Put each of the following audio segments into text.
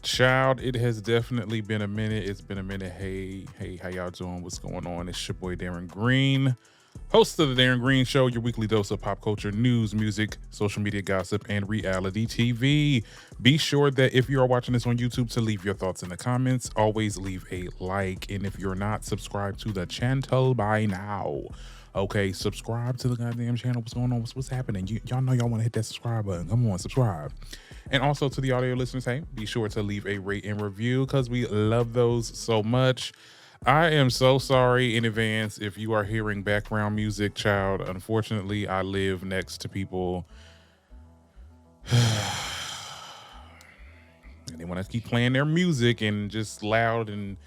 Child, it has definitely been a minute. It's been a minute. Hey, how y'all doing? What's going on? It's your boy Darren Green, host of the Darren Green Show, your weekly dose of pop culture, news, music, social media gossip, and reality TV. Be sure that if you are watching this on YouTube to leave your thoughts in the comments. Always leave a like. And if you're not subscribed to the channel by now, okay, subscribe to the goddamn channel. What's going on? What's happening? Y'all know y'all want to hit that subscribe button. Come on, subscribe. And also to the audio listeners, hey, be sure to leave a rate and review because we love those so much. I am so sorry in advance if you are hearing background music, child. Unfortunately, I live next to people and they want to keep playing their music and just loud and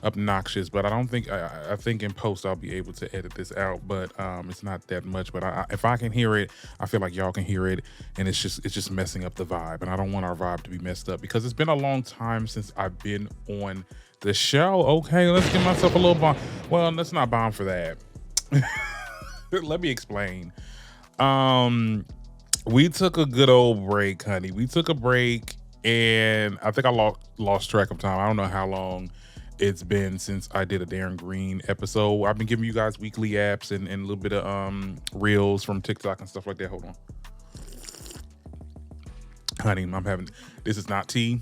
obnoxious, but I don't think I think in post I'll be able to edit this out, but it's not that much. But if I can hear it, I feel like y'all can hear it, and it's just messing up the vibe, and I don't want our vibe to be messed up because it's been a long time since I've been on the show. Okay, let's give myself a little bomb. Well, let's not bomb for that. Let me explain. We took a good old break, honey. We took a break, and I think I lost track of time. I don't know how long it's been since I did a Darren Green episode. I've been giving you guys weekly apps and a little bit of reels from TikTok and stuff like that. Hold on. Honey, this is not tea.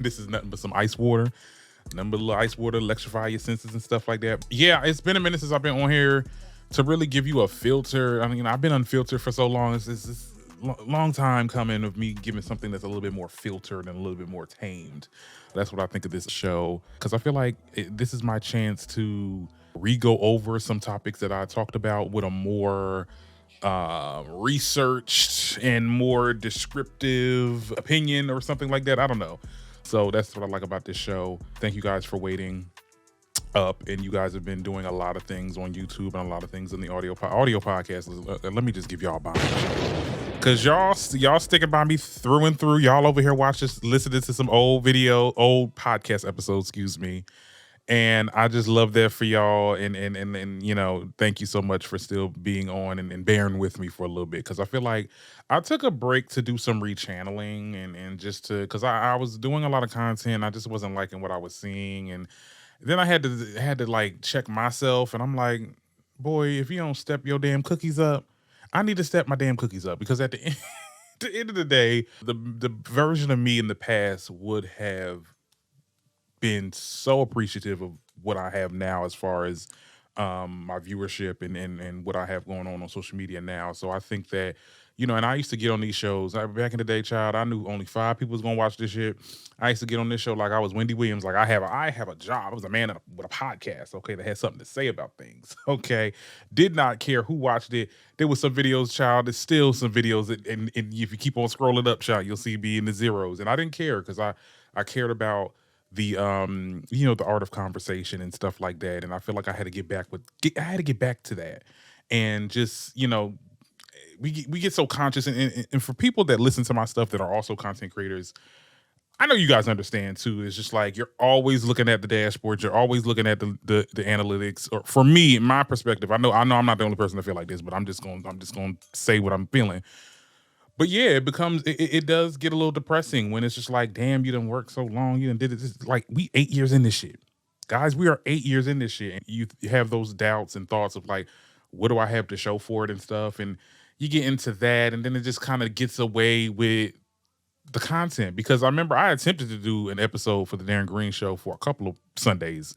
This is nothing but some ice water. Nothing but a little ice water, electrify your senses and stuff like that. Yeah, it's been a minute since I've been on here to really give you a filter. I mean, I've been unfiltered for so long. It's long time coming of me giving something that's a little bit more filtered and a little bit more tamed. That's what I think of this show, because I feel like this is my chance to re-go over some topics that I talked about with a more researched and more descriptive opinion or something like that. I don't know. So that's what I like about this show. Thank you guys for waiting up, and you guys have been doing a lot of things on YouTube and a lot of things in the audio podcast. Let me just give y'all a bomb. Cause y'all sticking by me through and through. Y'all over here listening to some old podcast episodes, excuse me. And I just love that for y'all. And you know, thank you so much for still being on and bearing with me for a little bit. Cause I feel like I took a break to do some rechanneling and just to, cause I was doing a lot of content. I just wasn't liking what I was seeing. And then I had to like check myself, and I'm like, boy, if you don't step your damn cookies up, I need to step my damn cookies up, because at the end of the day, the version of me in the past would have been so appreciative of what I have now as far as my viewership and what I have going on social media now. So I think that, you know, and I used to get on these shows. Back in the day, child, I knew only 5 people was gonna watch this shit. I used to get on this show like I was Wendy Williams. Like I have a job. I was a man with a podcast, okay, that had something to say about things, okay? Did not care who watched it. There was some videos, child. There's still some videos, and if you keep on scrolling up, child, you'll see me in the zeros. And I didn't care because I cared about the you know, the art of conversation and stuff like that. And I feel like I had to get back to that. And just, you know, we get so conscious, and for people that listen to my stuff that are also content creators, I know you guys understand too. It's just like you're always looking at the dashboard, you're always looking at the analytics. Or for me, in my perspective, I know I'm not the only person to feel like this, but I'm just going to say what I'm feeling. But yeah, it does get a little depressing when it's just like, damn, you done worked so long, you done did it. It's like we 8 years in this shit. Guys, we are 8 years in this shit. And you have those doubts and thoughts of like, what do I have to show for it and stuff? And you get into that, and then it just kind of gets away with the content. Because I remember I attempted to do an episode for the Darren Green Show for a couple of Sundays,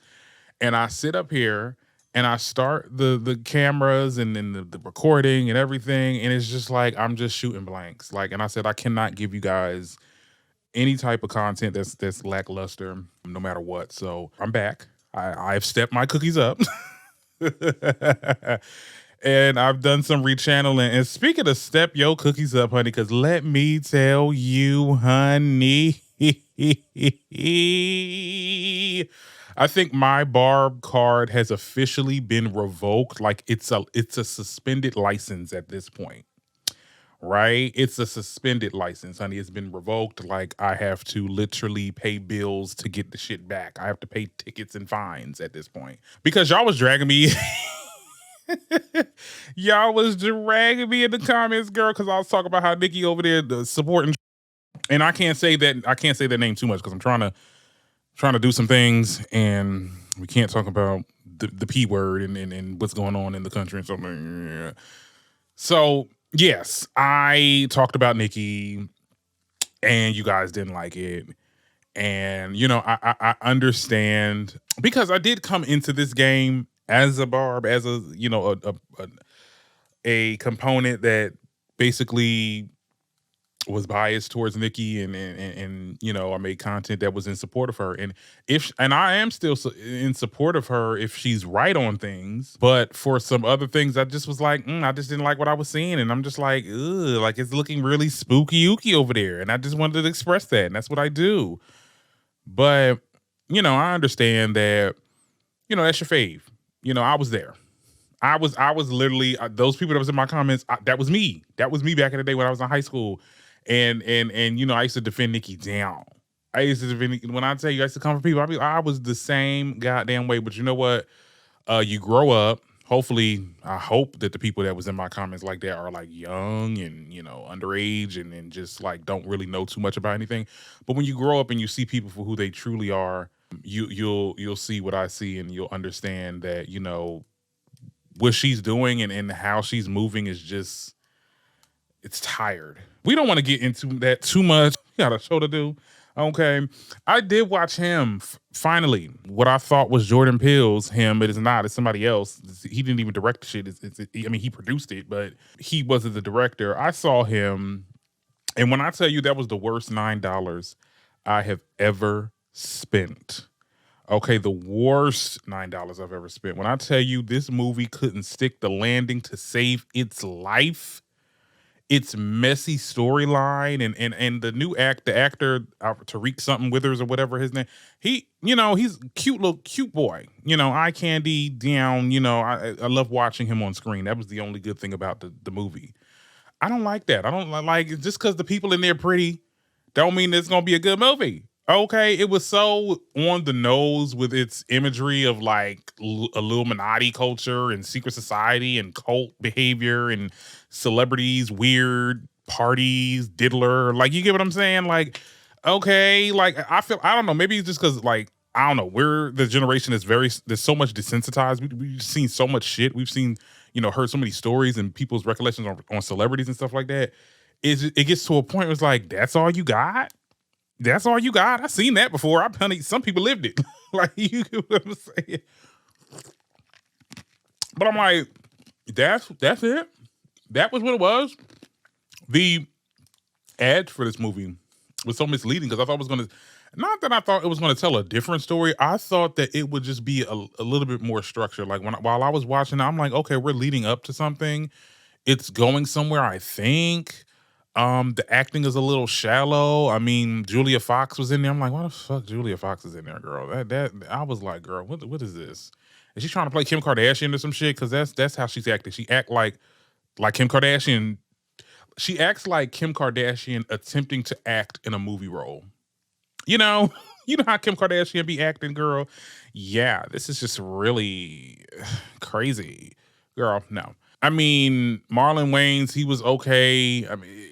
and I sit up here and I start the cameras and then the recording and everything, and it's just like I'm just shooting blanks. Like, and I said I cannot give you guys any type of content that's lackluster, no matter what. So I'm back. I've stepped my cookies up. And I've done some rechanneling. And speaking of step your cookies up, honey, because let me tell you, honey, I think my Barb card has officially been revoked. Like it's a suspended license at this point, right? It's a suspended license, honey. It's been revoked. Like I have to literally pay bills to get the shit back. I have to pay tickets and fines at this point because y'all was dragging me. Y'all was dragging me in the comments, girl, because I was talking about how Nikki over there supporting And I can't say that name too much because I'm trying to do some things, and we can't talk about the P word and what's going on in the country and something. So yes, I talked about Nikki, and you guys didn't like it. And I understand, because I did come into this game as a barb, as a component that basically was biased towards Nikki, and I made content that was in support of her, and I am still in support of her if she's right on things. But for some other things, I just was like, I just didn't like what I was seeing, and I'm just like, ugh, like it's looking really spooky ooky over there, and I just wanted to express that, and that's what I do. But I understand that that's your fave. I was there. I was literally those people that was in my comments. That was me. That was me back in the day when I was in high school, and I used to defend Nikki down. I used to defend, when I tell you I used to come for people. I was the same goddamn way. But you know what? You grow up. Hopefully, I hope that the people that was in my comments like that are like young and underage and just like don't really know too much about anything. But when you grow up and you see people for who they truly are, you'll see what I see, and you'll understand that what she's doing and how she's moving is just, it's tired. We don't want to get into that too much. We got a show to do. Okay. I did watch him finally. What I thought was Jordan Peele's him, but it's not. It's somebody else. He didn't even direct the shit. I mean, he produced it, but he wasn't the director. I saw him, and when I tell you that was the worst $9 I have ever spent. Okay, the worst $9 I've ever spent. When I tell you this movie couldn't stick the landing to save its life, its messy storyline, and the actor Tariq something Withers or whatever his name, he's cute boy. Eye candy down. I love watching him on screen. That was the only good thing about the movie. I don't like that. I don't like it just because the people in there pretty. Don't mean it's gonna be a good movie. Okay, it was so on the nose with its imagery of like Illuminati culture and secret society and cult behavior and celebrities, weird parties, diddler. Like, you get what I'm saying? Like, okay, like I don't know, maybe it's just because like, I don't know, we're the generation that's there's so much desensitized. We've seen so much shit. We've seen, heard so many stories and people's recollections on celebrities and stuff like that. It gets to a point where it's like, that's all you got? That's all you got? I've seen that before. Some people lived it. Like, you get what I'm saying? But I'm like, that's it. That was what it was. The ad for this movie was so misleading because I thought it was going to, not that I thought it was going to tell a different story. I thought that it would just be a little bit more structured. Like while I was watching it, I'm like, okay, we're leading up to something. It's going somewhere, I think. The acting is a little shallow. I mean, Julia Fox was in there. I'm like, why the fuck Julia Fox is in there, girl? That I was like, girl, what is this? Is she trying to play Kim Kardashian or some shit? Because that's how she's acting. She act like Kim Kardashian. She acts like Kim Kardashian attempting to act in a movie role. You know how Kim Kardashian be acting, girl. Yeah, this is just really crazy, girl. No, I mean, Marlon Wayans, he was okay. I mean,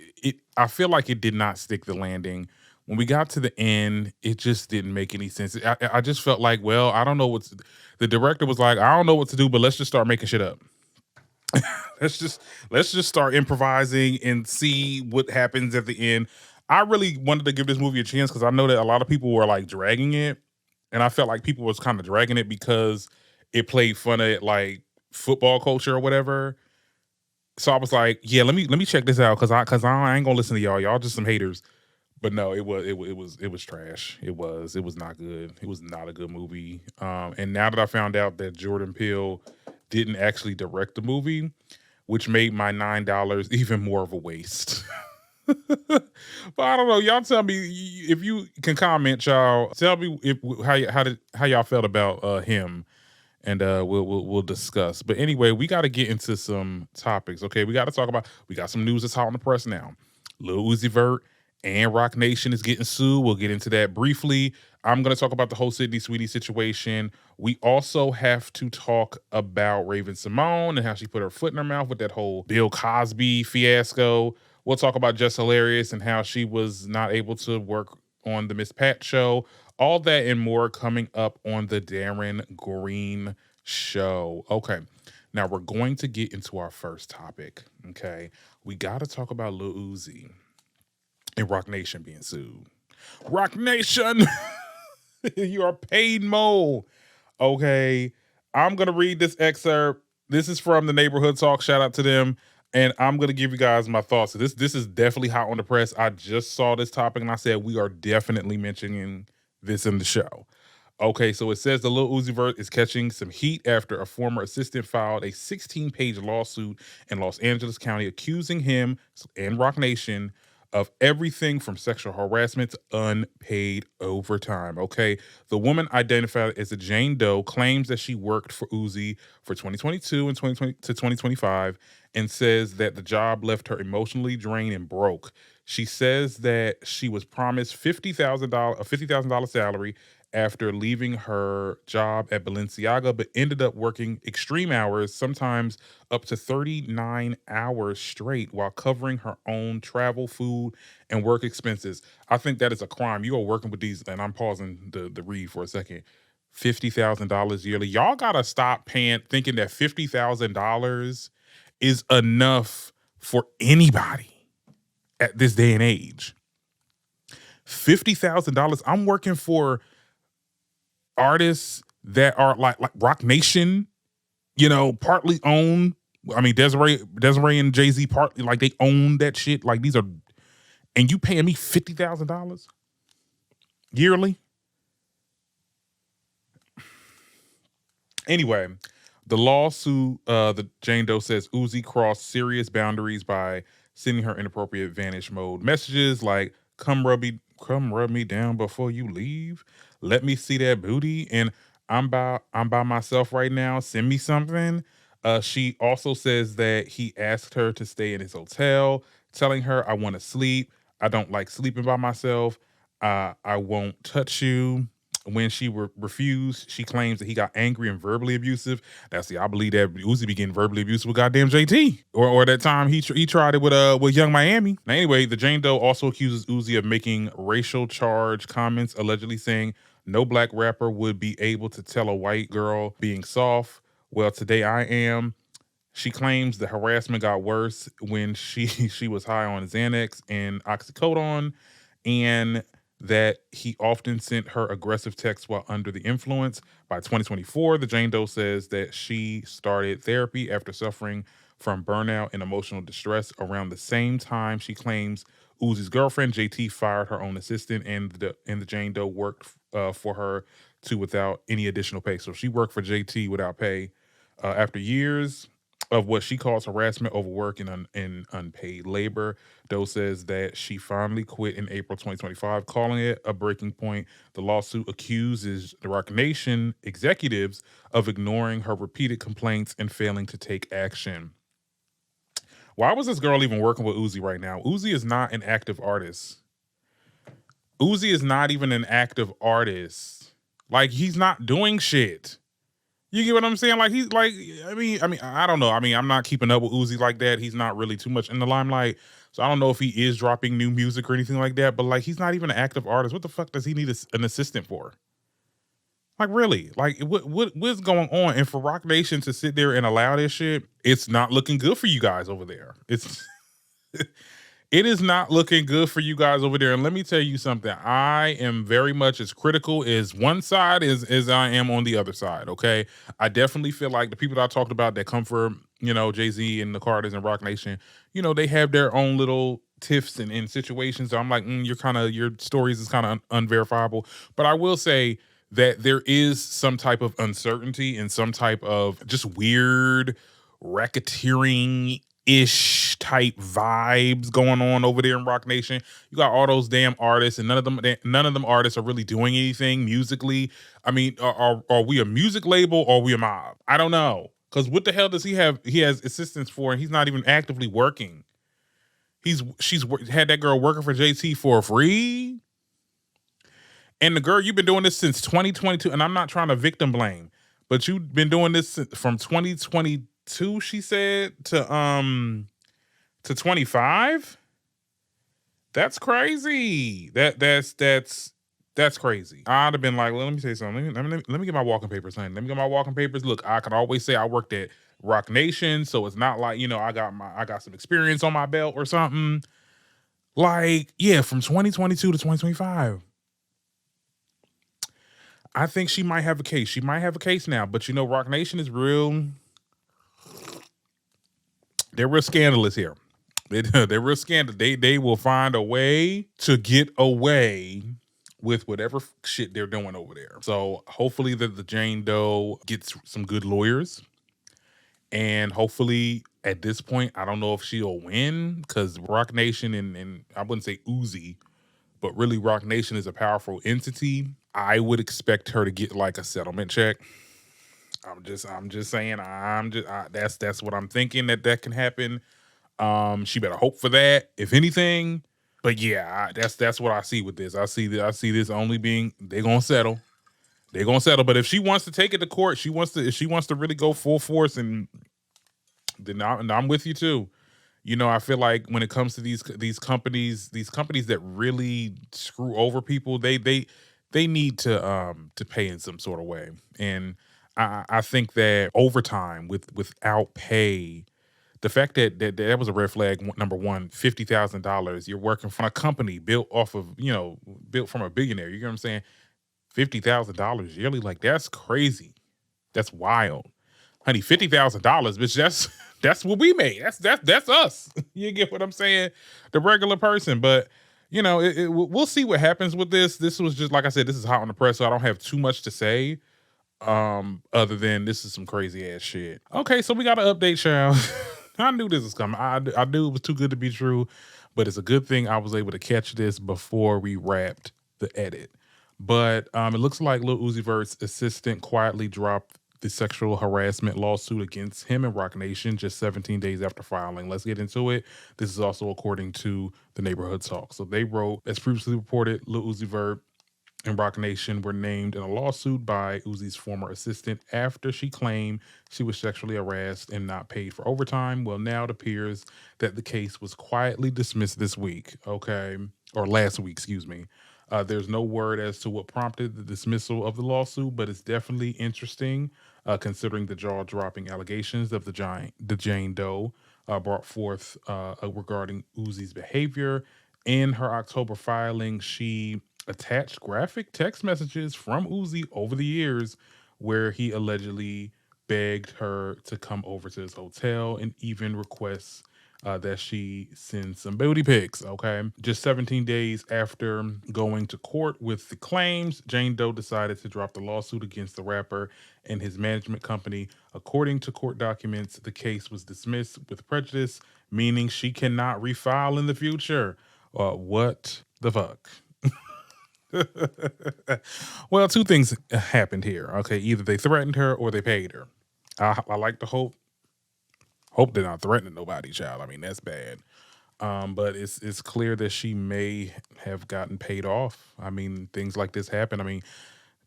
I feel like it did not stick the landing. When we got to the end, it just didn't make any sense. I just felt like, well, I don't know the director was like, I don't know what to do, but let's just start making shit up. let's just start improvising and see what happens at the end. I really wanted to give this movie a chance because I know that a lot of people were like dragging it, and I felt like people was kind of dragging it because it played fun at like football culture or whatever. So I was like, yeah, let me check this out because I ain't gonna listen to y'all. Y'all just some haters. But no, it was trash. It was not good. It was not a good movie. And now that I found out that Jordan Peele didn't actually direct the movie, which made my $9 even more of a waste. But I don't know. Y'all tell me if you can comment, y'all. Tell me how y'all felt about him. And we'll discuss. But anyway, we got to get into some topics. Okay, we got some news that's hot on the press now. Lil Uzi Vert and Rock Nation is getting sued. We'll get into that briefly. I'm going to talk about the whole Sydney Sweeney situation. We also have to talk about Raven Simone and how she put her foot in her mouth with that whole Bill Cosby fiasco. We'll talk about Jess Hilarious and how she was not able to work on the Miss Pat show. All that and more coming up on the Darren Green show. Okay. Now we're going to get into our first topic. Okay. We got to talk about Lil Uzi and Rock Nation being sued. Rock Nation, you are paid mole. Okay. I'm going to read this excerpt. This is from the Neighborhood Talk. Shout out to them. And I'm going to give you guys my thoughts. So this is definitely hot on the press. I just saw this topic and I said, we are definitely mentioning this in the show. Okay, so it says the Lil Uzi Vert is catching some heat after a former assistant filed a 16-page lawsuit in Los Angeles County accusing him and Rock Nation of everything from sexual harassment to unpaid overtime. Okay, the woman identified as a Jane Doe claims that she worked for Uzi for 2022 and 2020 to 2025 and says that the job left her emotionally drained and broke. She says that she was promised $50,000 salary after leaving her job at Balenciaga, but ended up working extreme hours, sometimes up to 39 hours straight, while covering her own travel, food, and work expenses. I think that is a crime. You are working with these, and I'm pausing the read for a second. $50,000 yearly. Y'all gotta stop thinking that $50,000 is enough for anybody at this day and age. $50,000. I'm working for artists that are like Rock Nation, partly own. I mean, Desiree and Jay-Z partly, like, they own that shit. Like, these are, and you paying me $50,000 yearly? Anyway, the lawsuit, the Jane Doe says Uzi crossed serious boundaries by sending her inappropriate vanish mode messages like, come rub me down before you leave. Let me see that booty. And I'm by myself right now. Send me something. She also says that he asked her to stay in his hotel, telling her, I want to sleep. I don't like sleeping by myself. I won't touch you. When she refused, she claims that he got angry and verbally abusive. I believe that Uzi be getting verbally abusive with goddamn JT, or that time he tried it with Young Miami. Now, anyway, the Jane Doe also accuses Uzi of making racial charged comments, allegedly saying no black rapper would be able to tell a white girl being soft. Well, today I am. She claims the harassment got worse when she was high on Xanax and oxycodone, and that he often sent her aggressive texts while under the influence. By 2024, the Jane Doe says that she started therapy after suffering from burnout and emotional distress. Around the same time, she claims Uzi's girlfriend, JT, fired her own assistant, and the Jane Doe worked for her too without any additional pay. So she worked for JT without pay. After years of what she calls harassment, overwork, and unpaid labor, Doe says that she finally quit in April 2025, calling it a breaking point. The lawsuit accuses the Rock Nation executives of ignoring her repeated complaints and failing to take action. Why was this girl even working with Uzi right now? Uzi is not an active artist. Uzi is not even an active artist. Like, he's not doing shit. You get what I'm saying? Like, he's like, I mean, I don't know. I mean, I'm not keeping up with Uzi like that. He's not really too much in the limelight. So I don't know if he is dropping new music or anything like that, but like, he's not even an active artist. What the fuck does he need an assistant for? Like, really? Like, what's going on? And for Rock Nation to sit there and allow this shit, it's not looking good for you guys over there. It is not looking good for you guys over there. And let me tell you something. I am very much as critical as one side as I am on the other side, okay? I definitely feel like the people that I talked about that come from, Jay-Z and the Carters and Rock Nation, they have their own little tiffs and situations. So I'm like, your stories is kind of unverifiable. But I will say that there is some type of uncertainty and some type of just weird racketeering ish type vibes going on over there in Rock Nation. You got all those damn artists, and none of them artists are really doing anything musically. I mean, are we a music label or are we a mob? I don't know. Because what the hell does he have? He has assistants for, and he's not even actively working. She's had that girl working for JT for free. And the girl, you've been doing this since 2022, and I'm not trying to victim blame, but you've been doing this from 2022, she said, to 25. That's crazy. That's crazy. I'd have been like, well, let me say something. Let me get my walking papers, honey. Let me get my walking papers. Look, I can always say I worked at Rock Nation, so it's not like, I got some experience on my belt or something. Like, yeah, from 2022 to 2025. I think she might have a case. She might have a case now, but Rock Nation is real. They're real scandalous here. They're real scandalous. They will find a way to get away with whatever shit they're doing over there. So hopefully the Jane Doe gets some good lawyers. And hopefully at this point, I don't know if she'll win, because Rock Nation and I wouldn't say Uzi, but really Rock Nation is a powerful entity. I would expect her to get like a settlement check. I'm just saying. That's what I'm thinking that can happen. She better hope for that, if anything. But yeah, that's what I see with this. I see this only being they're gonna settle. They're gonna settle. But if she wants to take it to court, if she wants to really go full force, and then I'm with you too. I feel like when it comes to these companies that really screw over people, they need to pay in some sort of way. And I think that overtime without pay, the fact that was a red flag. Number one, $50,000. You're working for a company built from a billionaire. You know what I'm saying? $50,000 yearly, like that's crazy. That's wild, honey. $50,000, bitch. That's what we made. That's us. You get what I'm saying? The regular person. But we'll see what happens with this. This was just, like I said, this is hot on the press, so I don't have too much to say. Other than this is some crazy ass shit. Okay, so we got an update, child. I knew this was coming. I knew it was too good to be true, but it's a good thing I was able to catch this before we wrapped the edit. But it looks like Lil Uzi Vert's assistant quietly dropped the sexual harassment lawsuit against him and Rock Nation just 17 days after filing. Let's get into it. This is also according to the Neighborhood Talk. So they wrote, as previously reported, Lil Uzi Vert and Rock Nation were named in a lawsuit by Uzi's former assistant after she claimed she was sexually harassed and not paid for overtime. Well, now it appears that the case was quietly dismissed this week, or last week, excuse me. There's no word as to what prompted the dismissal of the lawsuit, but it's definitely interesting, considering the jaw-dropping allegations of the Jane Doe brought forth regarding Uzi's behavior. In her October filing, she attached graphic text messages from Uzi over the years where he allegedly begged her to come over to his hotel and even requests that she sends some booty pics, okay? Just 17 days after going to court with the claims, Jane Doe decided to drop the lawsuit against the rapper and his management company. According to court documents, the case was dismissed with prejudice, meaning she cannot refile in the future. What the fuck? Well, two things happened here. Okay, either they threatened her or they paid her. I like to hope they're not threatening nobody, child. I mean, that's bad. But it's clear that she may have gotten paid off. I mean, things like this happen. I mean,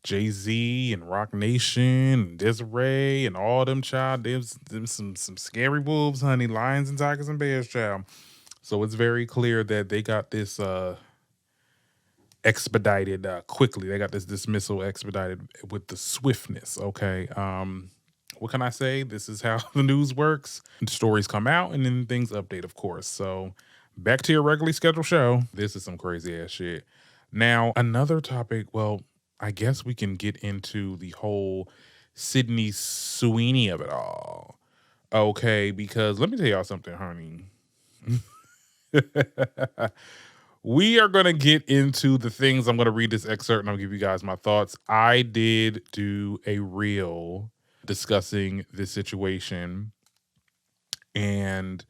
Jay-Z and Rock Nation and Desiree and all them, child. There's some scary wolves, honey. Lions and tigers and bears, child. So it's very clear that they got this expedited quickly. They got this dismissal expedited with the swiftness, okay? What can I say? This is how the news works. The stories come out and then things update, of course. So back to your regularly scheduled show. This is some crazy ass shit. Now, another topic, well, I guess we can get into the whole Sydney Sweeney of it all. Okay, because let me tell y'all something, honey. We are going to get into the things. I'm going to read this excerpt and I'll give you guys my thoughts. I did do a reel discussing this situation, and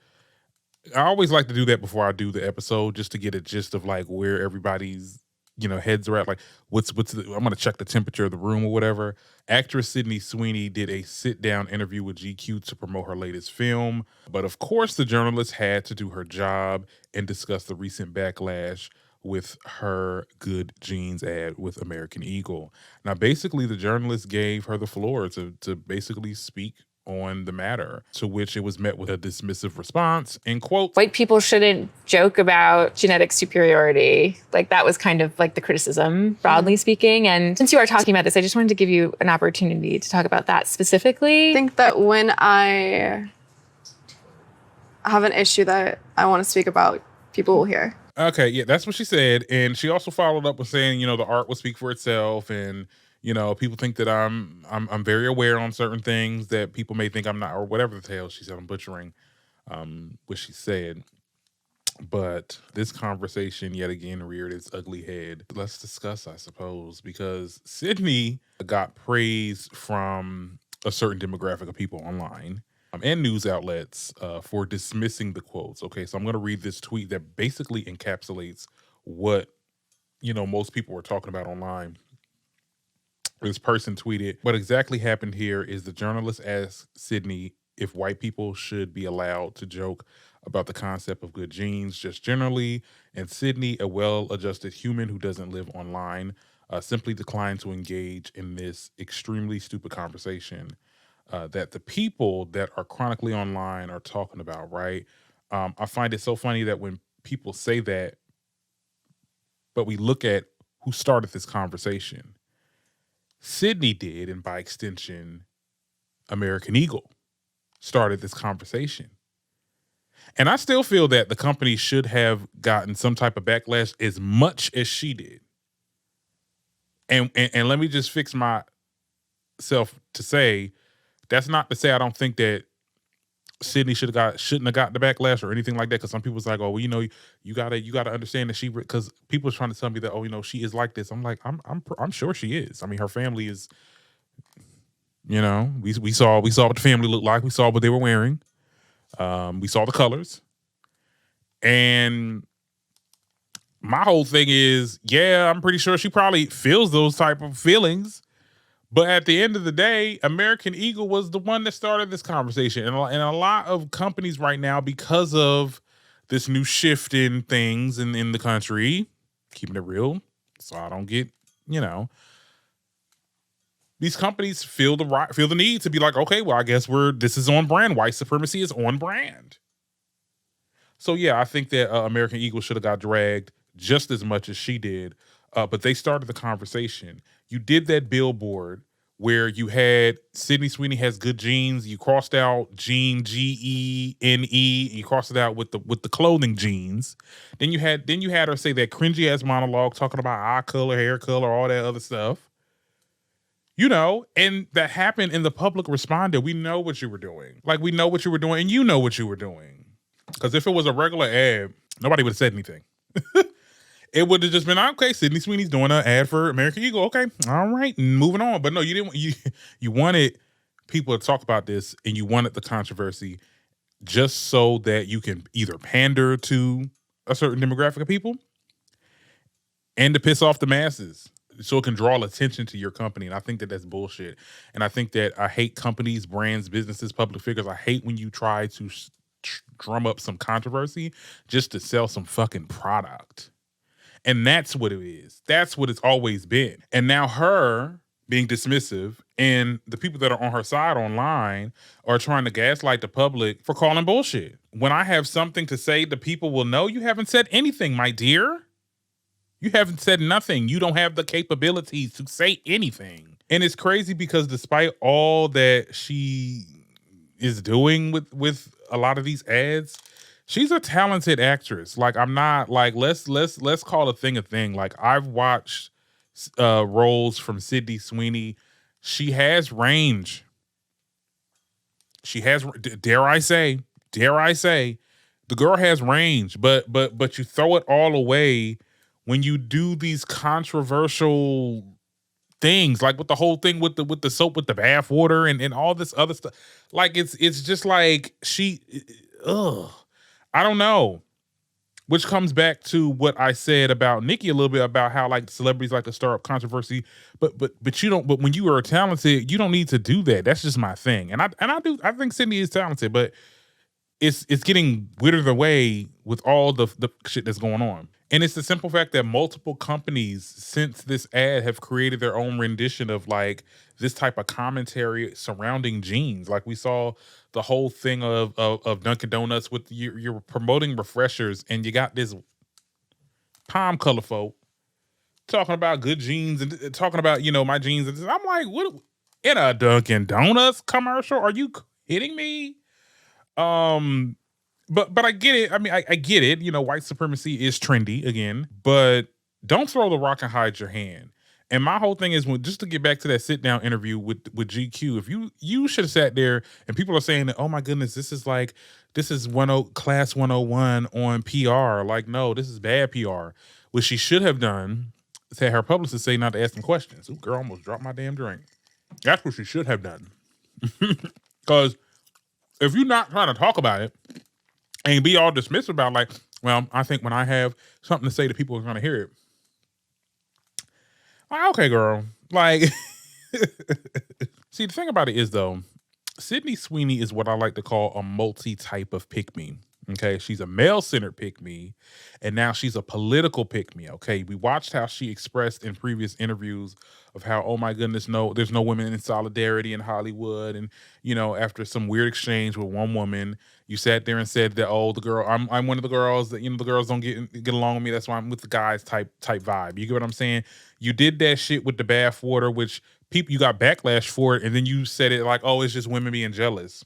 I always like to do that before I do the episode, just to get a gist of like where everybody's heads are at. Like I'm going to check the temperature of the room or whatever. Actress Sydney Sweeney did a sit-down interview with GQ to promote her latest film, but of course the journalist had to do her job and discuss the recent backlash with her Good Jeans ad with American Eagle. Now, basically, the journalist gave her the floor to basically speak on the matter, to which it was met with a dismissive response. In quotes, white people shouldn't joke about genetic superiority. Like that was kind of like the criticism, broadly speaking. And since you are talking about this, I just wanted to give you an opportunity to talk about that specifically. I think that when I have an issue that I want to speak about, people will hear. Okay, yeah, that's what she said. And she also followed up with saying, the art will speak for itself. And, people think that I'm very aware on certain things that people may think I'm not, or whatever the hell she said. I'm butchering what she said. But this conversation yet again reared its ugly head. Let's discuss, I suppose, because Sydney got praise from a certain demographic of people online and news outlets for dismissing the quotes. Okay, so I'm going to read this tweet that basically encapsulates what, most people were talking about online. This person tweeted, "What exactly happened here is the journalist asked Sydney if white people should be allowed to joke about the concept of good genes just generally, and Sydney, a well-adjusted human who doesn't live online, simply declined to engage in this extremely stupid conversation that the people that are chronically online are talking about," right? I find it so funny that when people say that, but we look at who started this conversation. Sydney did, and by extension, American Eagle started this conversation. And I still feel that the company should have gotten some type of backlash as much as she did. And let me just fix myself to say, that's not to say I don't think that Sydney shouldn't have got the backlash or anything like that. Because some people's like, oh, well, you gotta understand that she, because people are trying to tell me that, oh, she is like this. I'm like, I'm sure she is. I mean, her family is, we saw what the family looked like. We saw what they were wearing. We saw the colors. And my whole thing is, yeah, I'm pretty sure she probably feels those type of feelings. But at the end of the day, American Eagle was the one that started this conversation. And a lot of companies right now, because of this new shift in things in the country, keeping it real, so I don't get, these companies feel the need to be like, okay, well, I guess this is on brand. White supremacy is on brand. So yeah, I think that American Eagle should have got dragged just as much as she did. But they started the conversation. You did that billboard where you had Sydney Sweeney has good genes. You crossed out gene, Gene. You crossed it out with the clothing genes. Then you had her say that cringy ass monologue talking about eye color, hair color, all that other stuff. And that happened, and the public responded. We know what you were doing. Like, we know what you were doing, and you know what you were doing. Because if it was a regular ad, nobody would have said anything. It would have just been, okay, Sydney Sweeney's doing an ad for American Eagle. Okay, all right, moving on. But no, you didn't. You wanted people to talk about this, and you wanted the controversy just so that you can either pander to a certain demographic of people and to piss off the masses, so it can draw attention to your company. And I think that that's bullshit. And I think that I hate companies, brands, businesses, public figures. I hate when you try to drum up some controversy just to sell some fucking product. And that's what it is. That's what it's always been. And now her being dismissive and the people that are on her side online are trying to gaslight the public for calling bullshit. When I have something to say, the people will know. You haven't said anything, my dear. You haven't said nothing. You don't have the capabilities to say anything. And it's crazy because despite all that she is doing with a lot of these ads, she's a talented actress. Like, I'm not like, let's call a thing. Like, I've watched roles from Sydney Sweeney. She has range. She has, dare I say, the girl has range. But you throw it all away when you do these controversial things, like with the whole thing with the soap with the bath water and all this other stuff. Like, it's just like I don't know. Which comes back to what I said about Nikki a little bit, about how like celebrities like to stir up controversy, but you don't. But when you are talented, you don't need to do that. That's just my thing. And I think Sydney is talented, but it's getting withered away with all the shit that's going on. And it's the simple fact that multiple companies since this ad have created their own rendition of like this type of commentary surrounding jeans. Like we saw the whole thing of Dunkin' Donuts with you're promoting refreshers and you got this palm color folk talking about good jeans and talking about, my jeans. And I'm like, what in a Dunkin' Donuts commercial? Are you kidding me? But I get it. I mean, I get it. White supremacy is trendy again, but don't throw the rock and hide your hand. And my whole thing is just to get back to that sit down interview with GQ. If you should have sat there and people are saying that, oh my goodness, this is class 101 on PR. Like, no, this is bad PR. What she should have done is had her publicist say not to ask them questions. Ooh, girl, almost dropped my damn drink. That's what she should have done. Because if you're not trying to talk about it, and be all dismissive about like, well, I think when I have something to say, the people are going to hear it. Like, okay, girl. Like, see, the thing about it is, though, Sydney Sweeney is what I like to call a multi-type of pick-me. Okay, she's a male-centered pick-me, and now she's a political pick-me. Okay, we watched how she expressed in previous interviews of how, oh my goodness, no, there's no women in solidarity in Hollywood, and after some weird exchange with one woman, you sat there and said that, oh, the girl, I'm one of the girls that the girls don't get along with me. That's why I'm with the guys type vibe. You get what I'm saying? You did that shit with the bath water, which you got backlash for it, and then you said it like, oh, it's just women being jealous.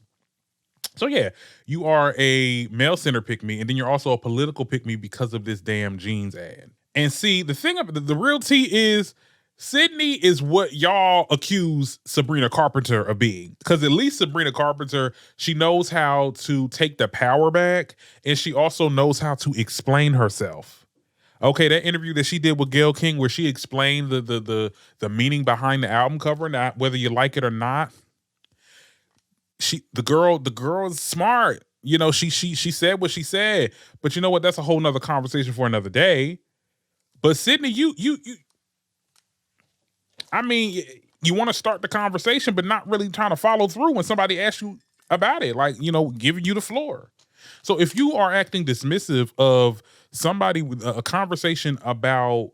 So yeah, you are a male-centered pick-me, and then you're also a political pick-me because of this damn jeans ad. And see, the thing of the real tea is Sydney is what y'all accuse Sabrina Carpenter of being. Because at least Sabrina Carpenter, she knows how to take the power back, and she also knows how to explain herself. Okay, that interview that she did with Gayle King, where she explained the meaning behind the album cover, not whether you like it or not. The girl is smart. She said what she said. But you know what? That's a whole nother conversation for another day. But Sydney, you I mean, you want to start the conversation, but not really trying to follow through when somebody asks you about it, like, giving you the floor. So if you are acting dismissive of somebody with a conversation about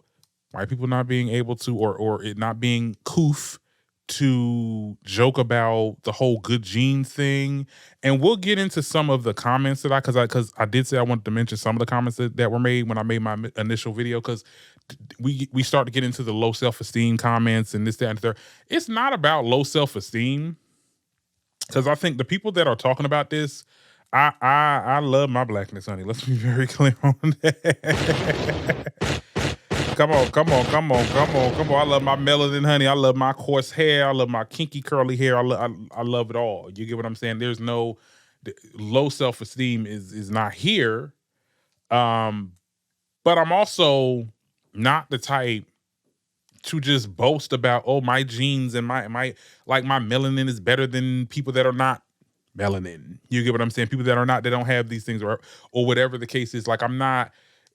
white people not being able to, or it not being coof to joke about the whole good genes thing, and we'll get into some of the comments that because I did say I wanted to mention some of the comments that were made when I made my initial video, because we start to get into the low self-esteem comments and this, that, and the third. It's not about low self-esteem, because I think the people that are talking about this, I love my blackness, honey. Let's be very clear on that. Come on. I love my melanin, honey. I love my coarse hair. I love my kinky curly hair. I love it all. You get what I'm saying? There's no low self-esteem is not here. But I'm also not the type to just boast about, oh, my genes and my melanin is better than people that are not melanin. You get what I'm saying? People that don't have these things, or whatever the case is. Like, I'm not.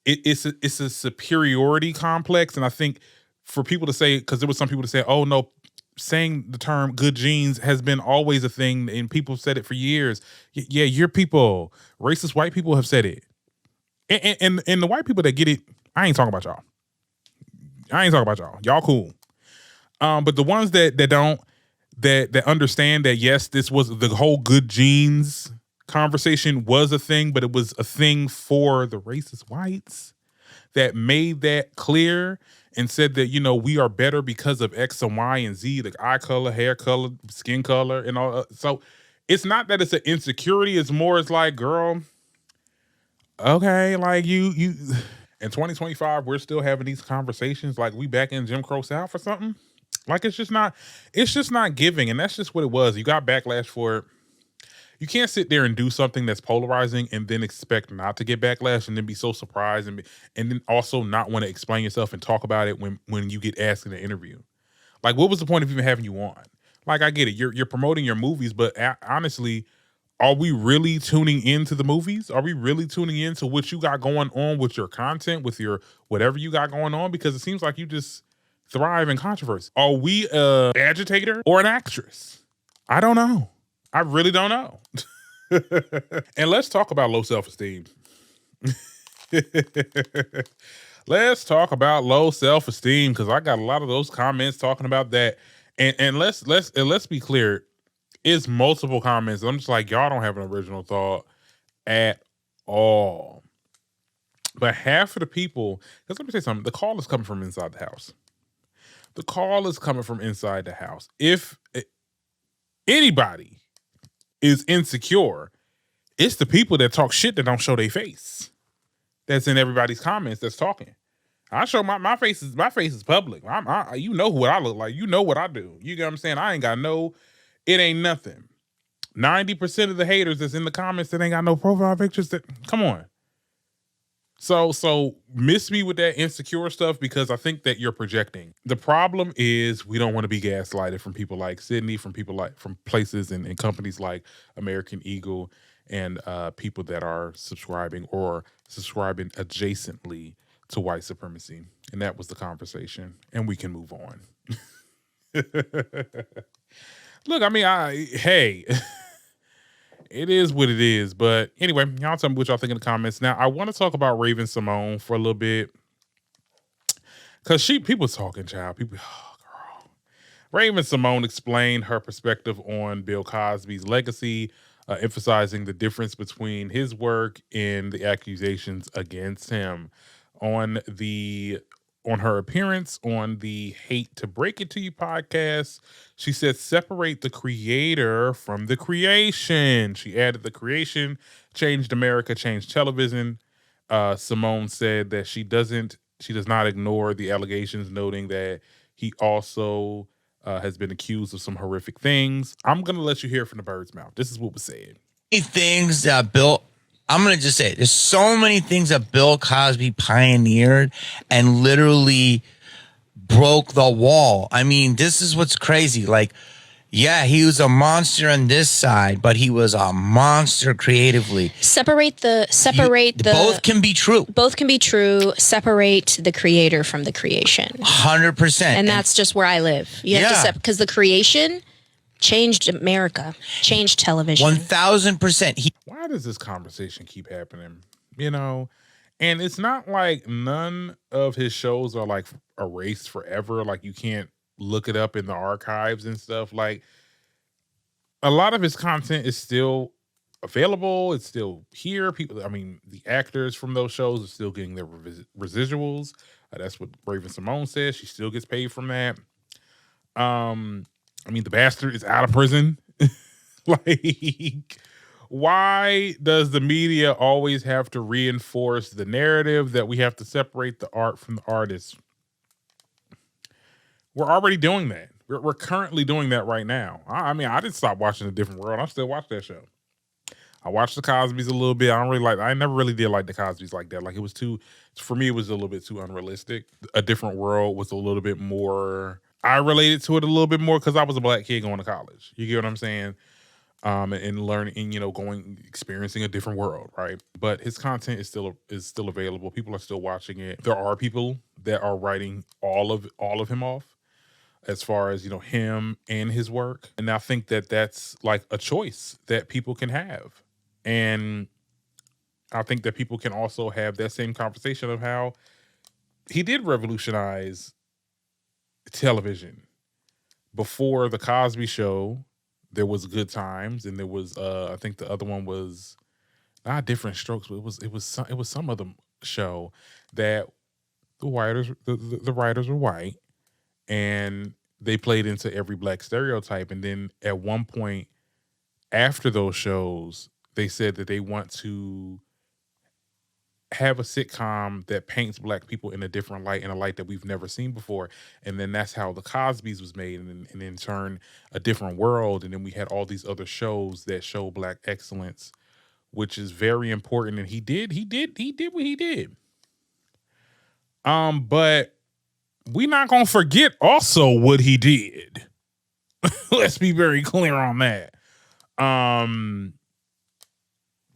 It's a superiority complex, and I think for people to say, because there was some people to say, oh no, saying the term good genes has been always a thing, and people have said it for years. Yeah, your people, racist white people have said it, and the white people that get it, I ain't talking about y'all. Y'all cool. But the ones that don't, that understand that yes, this was the whole good genes conversation was a thing, but it was a thing for the racist whites that made that clear and said that, we are better because of X and Y and Z, like eye color, hair color, skin color, and all. So it's not that it's an insecurity. It's more, it's like, girl, okay, like you in 2025, we're still having these conversations like we back in Jim Crow South or something. Like, it's just not giving. And that's just what it was. You got backlash for it. You can't sit there and do something that's polarizing and then expect not to get backlash, and then be so surprised and then also not want to explain yourself and talk about it when you get asked in an interview. Like, what was the point of even having you on? Like, I get it. You're promoting your movies, but honestly, are we really tuning into the movies? Are we really tuning into what you got going on with your content, with your whatever you got going on? Because it seems like you just thrive in controversy. Are we an agitator or an actress? I don't know. I really don't know. And let's talk about low self-esteem. Let's talk about low self-esteem, because I got a lot of those comments talking about that. And let's be clear, it's multiple comments. I'm just like, y'all don't have an original thought at all. But half of the people, because let me say something, the call is coming from inside the house. The call is coming from inside the house. If anybody is insecure, it's the people that talk shit that don't show their face. That's in everybody's comments that's talking. I show my face is public. You know what I look like. You know what I do. You get what I'm saying? I ain't got it ain't nothing. 90% of the haters that's in the comments that ain't got no profile pictures, come on. So miss me with that insecure stuff, because I think that you're projecting. The problem is we don't want to be gaslighted from people like Sydney, from places and companies like American Eagle, and people that are subscribing adjacently to white supremacy. And that was the conversation, and we can move on. Look, I mean, hey, it is what it is. But anyway, y'all tell me what y'all think in the comments. Now, I want to talk about Raven Simone for a little bit, because people talking, child. People, oh, girl. Raven Simone explained her perspective on Bill Cosby's legacy, emphasizing the difference between his work and the accusations against him. On her appearance on the Hate to Break It to You podcast, she said, separate the creator from the creation. She added, the creation changed America, changed television. Simone said that she does not ignore the allegations, noting that he also has been accused of some horrific things. I'm going to let you hear it from the bird's mouth. This is what was said. Things that I'm going to just say, there's so many things that Bill Cosby pioneered and literally broke the wall. I mean, this is what's crazy. Like, yeah, he was a monster on this side, but he was a monster creatively. Both can be true. Both can be true. Separate the creator from the creation. 100%. And that's just where I live. You have to because the creation changed America, changed television. 1000%. Why does this conversation keep happening? You know, and it's not like none of his shows are like erased forever. Like, you can't look it up in the archives and stuff. Like, a lot of his content is still available. It's still here. The actors from those shows are still getting their residuals. That's what Raven Simone says. She still gets paid from that. The bastard is out of prison. Like, why does the media always have to reinforce the narrative that we have to separate the art from the artist? We're already doing that. We're currently doing that right now. I didn't stop watching A Different World. I still watch that show. I watched the Cosbys a little bit. I never really did like the Cosbys like that. Like, for me, it was a little bit too unrealistic. A Different World was a little bit more, I related to it a little bit more because I was a black kid going to college. You get what I'm saying? And learning, experiencing a different world, right? But his content is still available. People are still watching it. There are people that are writing all of him off, as far as, him and his work. And I think that that's like a choice that people can have. And I think that people can also have that same conversation of how he did revolutionize television. Before the Cosby Show, there was Good Times, and there was I think the other one was not Different Strokes, but it was some other show that the writers were white, and they played into every black stereotype. And then at one point after those shows, they said that they want to have a sitcom that paints black people in a different light, in a light that we've never seen before. And then that's how the Cosbys was made, and in turn, A Different World. And then we had all these other shows that show black excellence, which is very important. And he did what he did. But we're not gonna forget also what he did. Let's be very clear on that.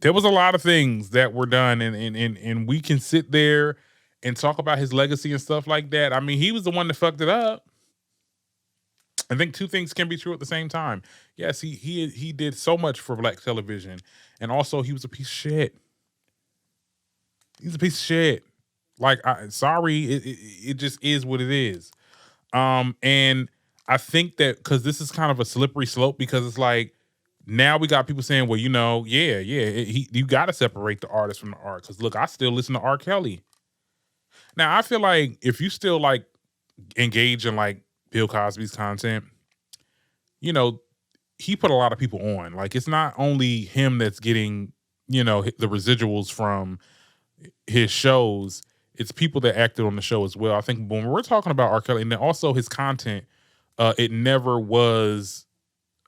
There was a lot of things that were done, and we can sit there and talk about his legacy and stuff like that. I mean, he was the one that fucked it up. I think two things can be true at the same time. Yes, he did so much for black television, and also he was a piece of shit. He's a piece of shit. Like, sorry, it just is what it is. And I think that because this is kind of a slippery slope, because it's like now we got people saying, well, you got to separate the artist from the art. Because look, I still listen to R. Kelly. Now I feel like if you still like engage in like Bill Cosby's content, he put a lot of people on. Like, it's not only him that's getting, the residuals from his shows. It's people that acted on the show as well. I think when we're talking about R. Kelly, and then also his content, it never was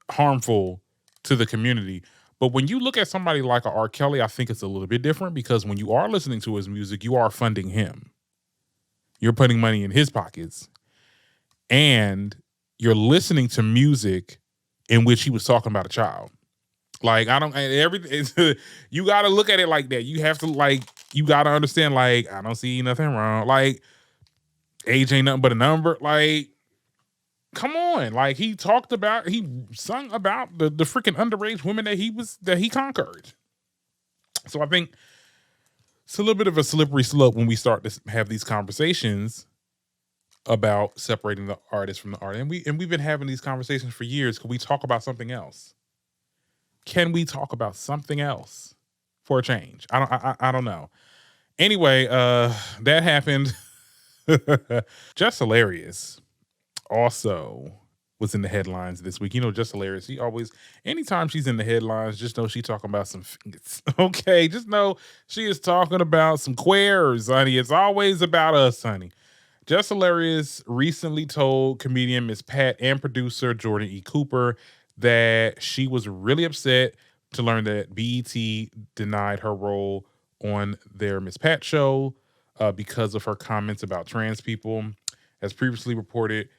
harmful to the community. But when you look at somebody like a R. Kelly, I think it's a little bit different, because when you are listening to his music, you are funding him. You're putting money in his pockets. And you're listening to music in which he was talking about a child. Like, you got to look at it like that. You have to, like, you got to understand, like, I don't see nothing wrong. Like, age ain't nothing but a number. Like, come on. Like, he sung about the freaking underage women that he conquered. So I think it's a little bit of a slippery slope when we start to have these conversations about separating the artist from the art. And we've been having these conversations for years. Can we talk about something else? Can we talk about something else for a change? I don't know. Anyway, that happened. Jess Hilarious also was in the headlines this week. Jess Hilarious, anytime she's in the headlines, just know she's talking about some fingers. Okay, just know she is talking about some queers, honey. It's always about us, honey. Jess Hilarious recently told comedian Miss Pat and producer Jordan E. Cooper that she was really upset to learn that BET denied her role on their Miss Pat show because of her comments about trans people. As previously reported,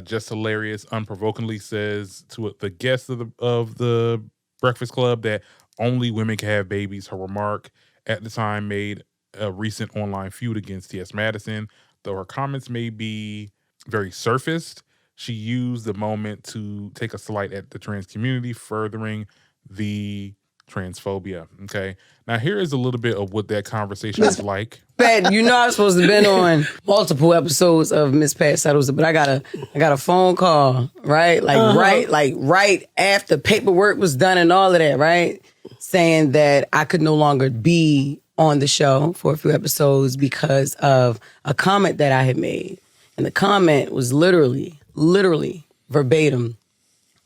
Jess Hilarious unprovokingly says to the guests of the Breakfast Club that only women can have babies. Her remark at the time made a recent online feud against T.S. Madison. Though her comments may be very surfaced, she used the moment to take a slight at the trans community, furthering the transphobia. Okay. Now here is a little bit of what that conversation is like. Pat, I'm supposed to have been on multiple episodes of Miss Pat Settles, but I got a phone call, right? Right after paperwork was done and all of that, right? Saying that I could no longer be on the show for a few episodes because of a comment that I had made. And the comment was literally verbatim,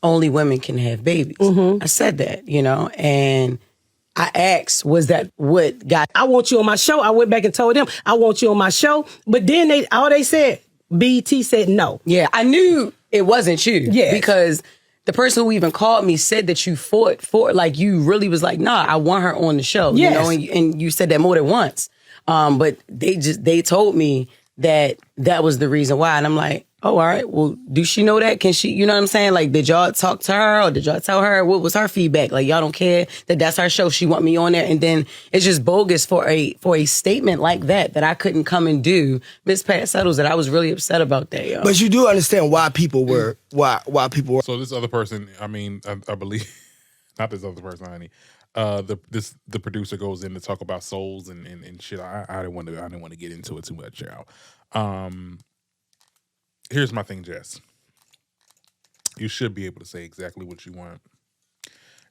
only women can have babies. I said that, and I asked, was that what got... I want you on my show. I went back and told them, I want you on my show. But then they said, BET said no. Yeah, I knew it wasn't you. Yeah. Because the person who even called me said that you fought for, like, you really was like, nah, I want her on the show. Yes. And you said that more than once. But they told me that was the reason why. And I'm like, oh, all right. Well, do she know that? Can she, you know what I'm saying? Like, did y'all talk to her, or did y'all tell her? What was her feedback? Like, y'all don't care that that's her show. She want me on there. And then it's just bogus for a statement like that I couldn't come and do. Miss Pat Settles, that I was really upset about that, yo. But you do understand why people were, why people were. So this other person, I believe, not this other person, honey. The producer goes in to talk about souls and shit. I didn't want to get into it too much, y'all. Here's my thing, Jess. You should be able to say exactly what you want.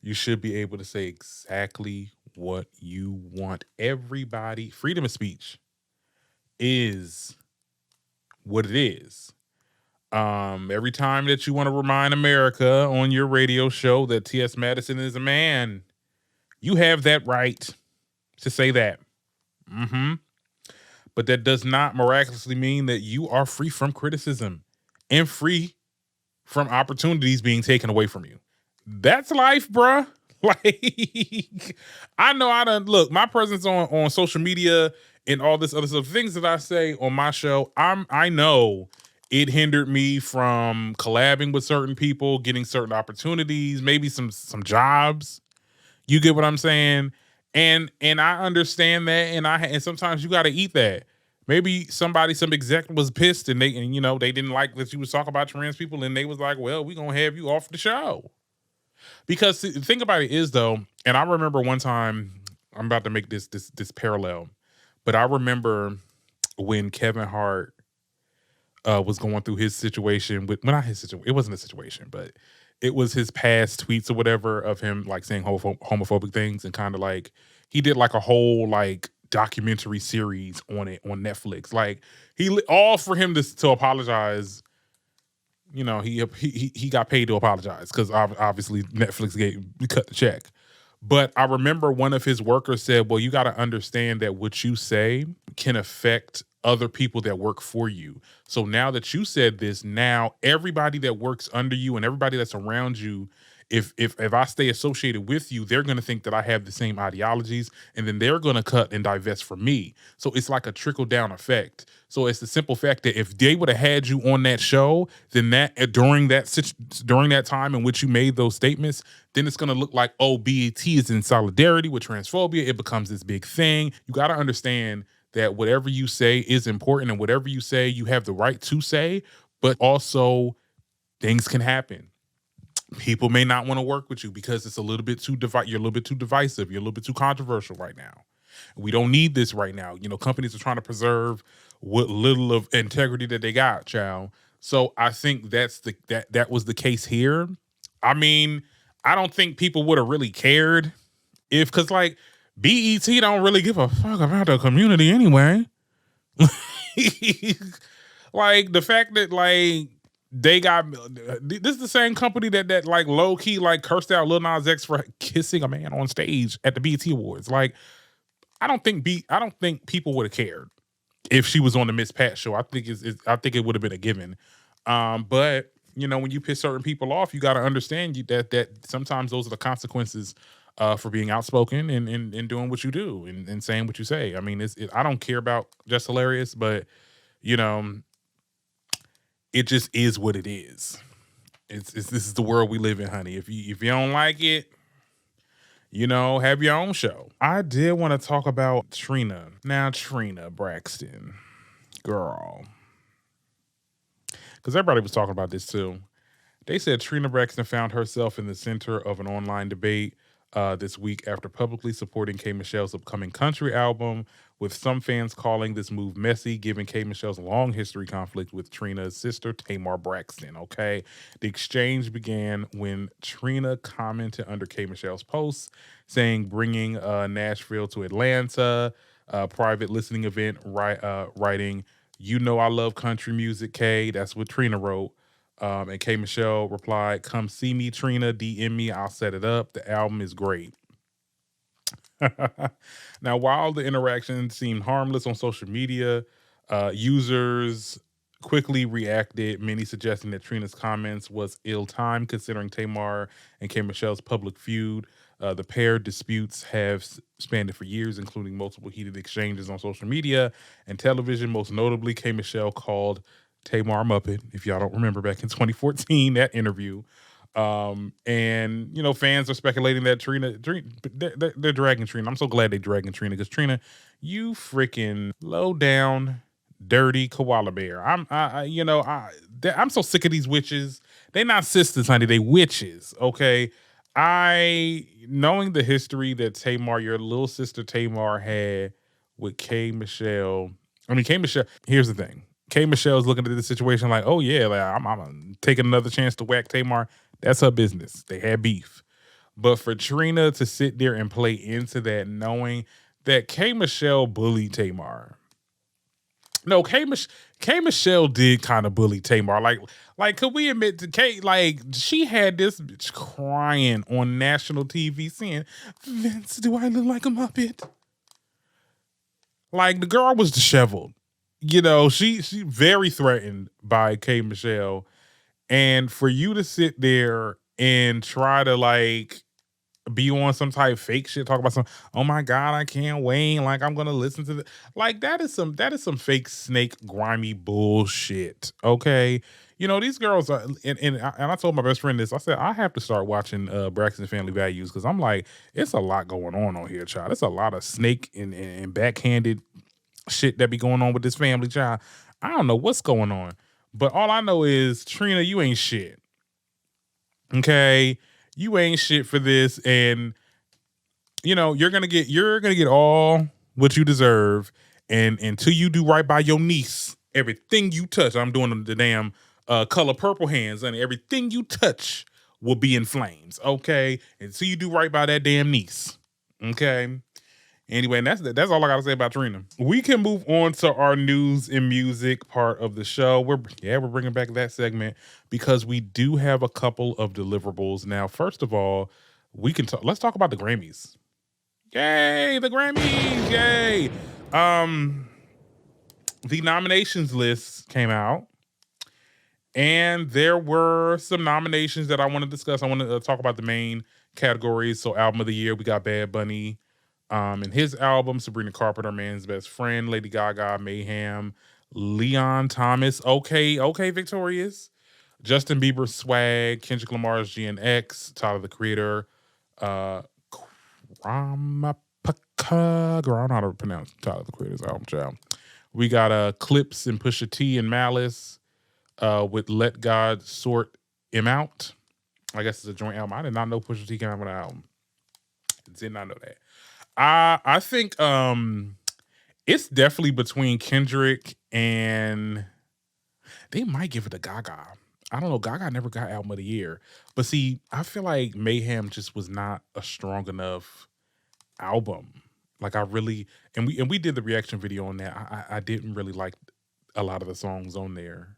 You should be able to say exactly what you want. Everybody, freedom of speech is what it is. Every time that you want to remind America on your radio show that T.S. Madison is a man, you have that right to say that. But that does not miraculously mean that you are free from criticism and free from opportunities being taken away from you. That's life, bruh. Like, I know look, my presence on social media and all this other stuff, things that I say on my show, I know it hindered me from collabing with certain people, getting certain opportunities, maybe some jobs. You get what I'm saying? And I understand that, and sometimes you got to eat that. Maybe some exec was pissed and they didn't like that you was talking about trans people, and they was like, well, we're going to have you off the show. Because the thing about it is, though, and I remember one time, I'm about to make this parallel, but I remember when Kevin Hart was going through his situation with, well, not his situation, it wasn't a situation, but it was his past tweets or whatever of him like saying homophobic things, and kind of like he did like a whole like documentary series on it on Netflix. Like all for him to apologize. You know, he got paid to apologize because obviously Netflix cut the check. But I remember one of his workers said, well, you got to understand that what you say can affect other people that work for you. So now that you said this, now everybody that works under you and everybody that's around you, if I stay associated with you, they're going to think that I have the same ideologies, and then they're going to cut and divest from me. So it's like a trickle down effect. So it's the simple fact that if they would have had you on that show, then that during that time in which you made those statements, then it's going to look like, oh, BET is in solidarity with transphobia. It becomes this big thing. You got to understand that whatever you say is important, and whatever you say, you have the right to say, but also things can happen. People may not want to work with you because it's a little bit too you're a little bit too divisive. You're a little bit too controversial right now. We don't need this right now. You know, companies are trying to preserve what little of integrity that they got, child. So I think that was the case here. I mean, I don't think people would have really cared because like BET don't really give a fuck about the community anyway. Like the fact that like they got this is the same company that like low key like cursed out Lil Nas X for kissing a man on stage at the BET Awards. Like I don't think people would have cared if she was on the Miss Pat show. I think it would have been a given. But you know, when you piss certain people off, you got to understand that sometimes those are the consequences for being outspoken and doing what you do and saying what you say. I mean, I don't care about Just Hilarious, but you know, it just is what it is. This is the world we live in, honey. If you don't like it, you know, have your own show. I did want to talk about Trina. Now, Trina Braxton, girl, because everybody was talking about this too. They said Trina Braxton found herself in the center of an online debate this week after publicly supporting K. Michelle's upcoming country album, with some fans calling this move messy, given K. Michelle's long history conflict with Trina's sister, Tamar Braxton, okay? The exchange began when Trina commented under K. Michelle's post, saying bringing Nashville to Atlanta, private listening event, writing, you know I love country music, K. That's what Trina wrote. And K. Michelle replied, come see me, Trina, DM me, I'll set it up. The album is great. Now, while the interaction seemed harmless on social media, users quickly reacted, many suggesting that Trina's comments was ill-timed considering Tamar and K. Michelle's public feud. The pair disputes have spanned for years, including multiple heated exchanges on social media and television. Most notably, K. Michelle called Tamar Muppet, if y'all don't remember back in 2014, that interview. And, you know, fans are speculating that Trina they're dragging Trina. I'm so glad they're dragging Trina because Trina, you freaking low down, dirty koala bear. I'm so sick of these witches. They're not sisters, honey. They witches, okay? Knowing the history that Tamar, your little sister Tamar had with K. Michelle. Here's the thing. K. Michelle's looking at the situation like, oh yeah, like, I'm taking another chance to whack Tamar. That's her business. They had beef. But for Trina to sit there and play into that, knowing that K. Michelle bullied Tamar. No, K. Michelle did kind of bully Tamar. Like, could we admit to K? Like, she had this bitch crying on national TV saying, Vince, do I look like a Muppet? Like, the girl was disheveled. You know, she very threatened by K. Michelle. And for you to sit there and try to like be on some type of fake shit, talk about some, oh my God, I can't wait. Like I'm gonna listen to like that is some fake snake grimy bullshit. Okay. You know, these girls are and I told my best friend this. I said, I have to start watching Braxton Family Values because I'm like, it's a lot going on here, child. It's a lot of snake and backhanded shit that be going on with this family, child. I don't know what's going on, but all I know is Trina, you ain't shit. Okay, you ain't shit for this, and you know you're gonna get all what you deserve. And until you do right by your niece, everything you touch, I'm doing the damn color purple hands, and everything you touch will be in flames, okay? Until you do right by that damn niece, okay? Anyway, and that's all I gotta say about Trina. We can move on to our news and music part of the show. We're bringing back that segment because we do have a couple of deliverables. Now, first of all, let's talk about the Grammys. Yay, the Grammys, yay. The nominations list came out, and there were some nominations that I want to discuss. I want to talk about the main categories. So, album of the year, we got Bad Bunny and his album, Sabrina Carpenter, Man's Best Friend, Lady Gaga, Mayhem, Leon Thomas, okay, Victorious, Justin Bieber, Swag, Kendrick Lamar's GNX, Tyler, the Creator, Ramapaka, I don't know how to pronounce Tyler, the Creator's album, child. We got Clips and Pusha T and Malice with Let God Sort Him Out. I guess it's a joint album. I did not know Pusha T came out with an album. Did not know that. I think it's definitely between Kendrick and they might give it to Gaga. I don't know. Gaga never got album of the year. But see, I feel like Mayhem just was not a strong enough album. Like I really, and we did the reaction video on that. I didn't really like a lot of the songs on there.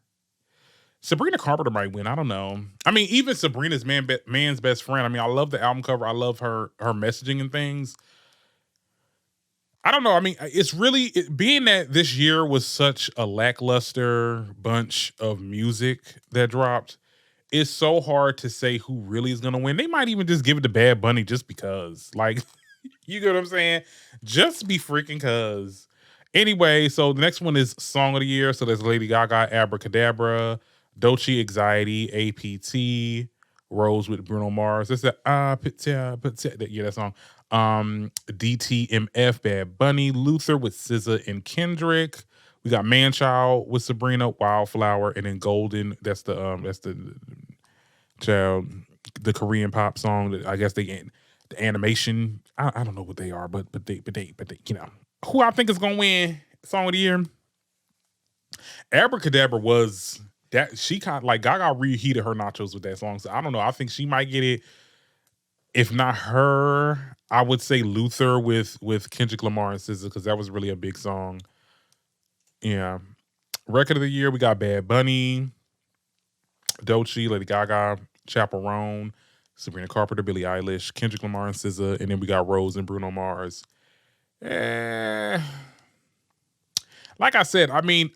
Sabrina Carpenter might win. I don't know. I mean, even Sabrina's Man's Best Friend. I mean, I love the album cover. I love her messaging and things. I don't know. I mean, it's really, being that this year was such a lackluster bunch of music that dropped, it's so hard to say who really is going to win. They might even just give it to Bad Bunny just because. Like, you get what I'm saying? Just be freaking cuz. Anyway, so the next one is Song of the Year. So there's Lady Gaga, Abracadabra, Dolce, Anxiety, APT, Rose with Bruno Mars. That's the that song. DTMF, Bad Bunny, Luther with SZA and Kendrick. We got Manchild with Sabrina, Wildflower, and then Golden. That's the Korean pop song that I guess the animation. I don't know what they are, but they you know who I think is gonna win Song of the Year. Abracadabra was that she kind of like Gaga reheated her nachos with that song, so I don't know. I think she might get it. If not her, I would say Luther with Kendrick Lamar and SZA because that was really a big song. Yeah. Record of the Year, we got Bad Bunny, Dolce, Lady Gaga, Chaperone, Sabrina Carpenter, Billie Eilish, Kendrick Lamar and SZA, and then we got Rose and Bruno Mars. Like I said, I mean,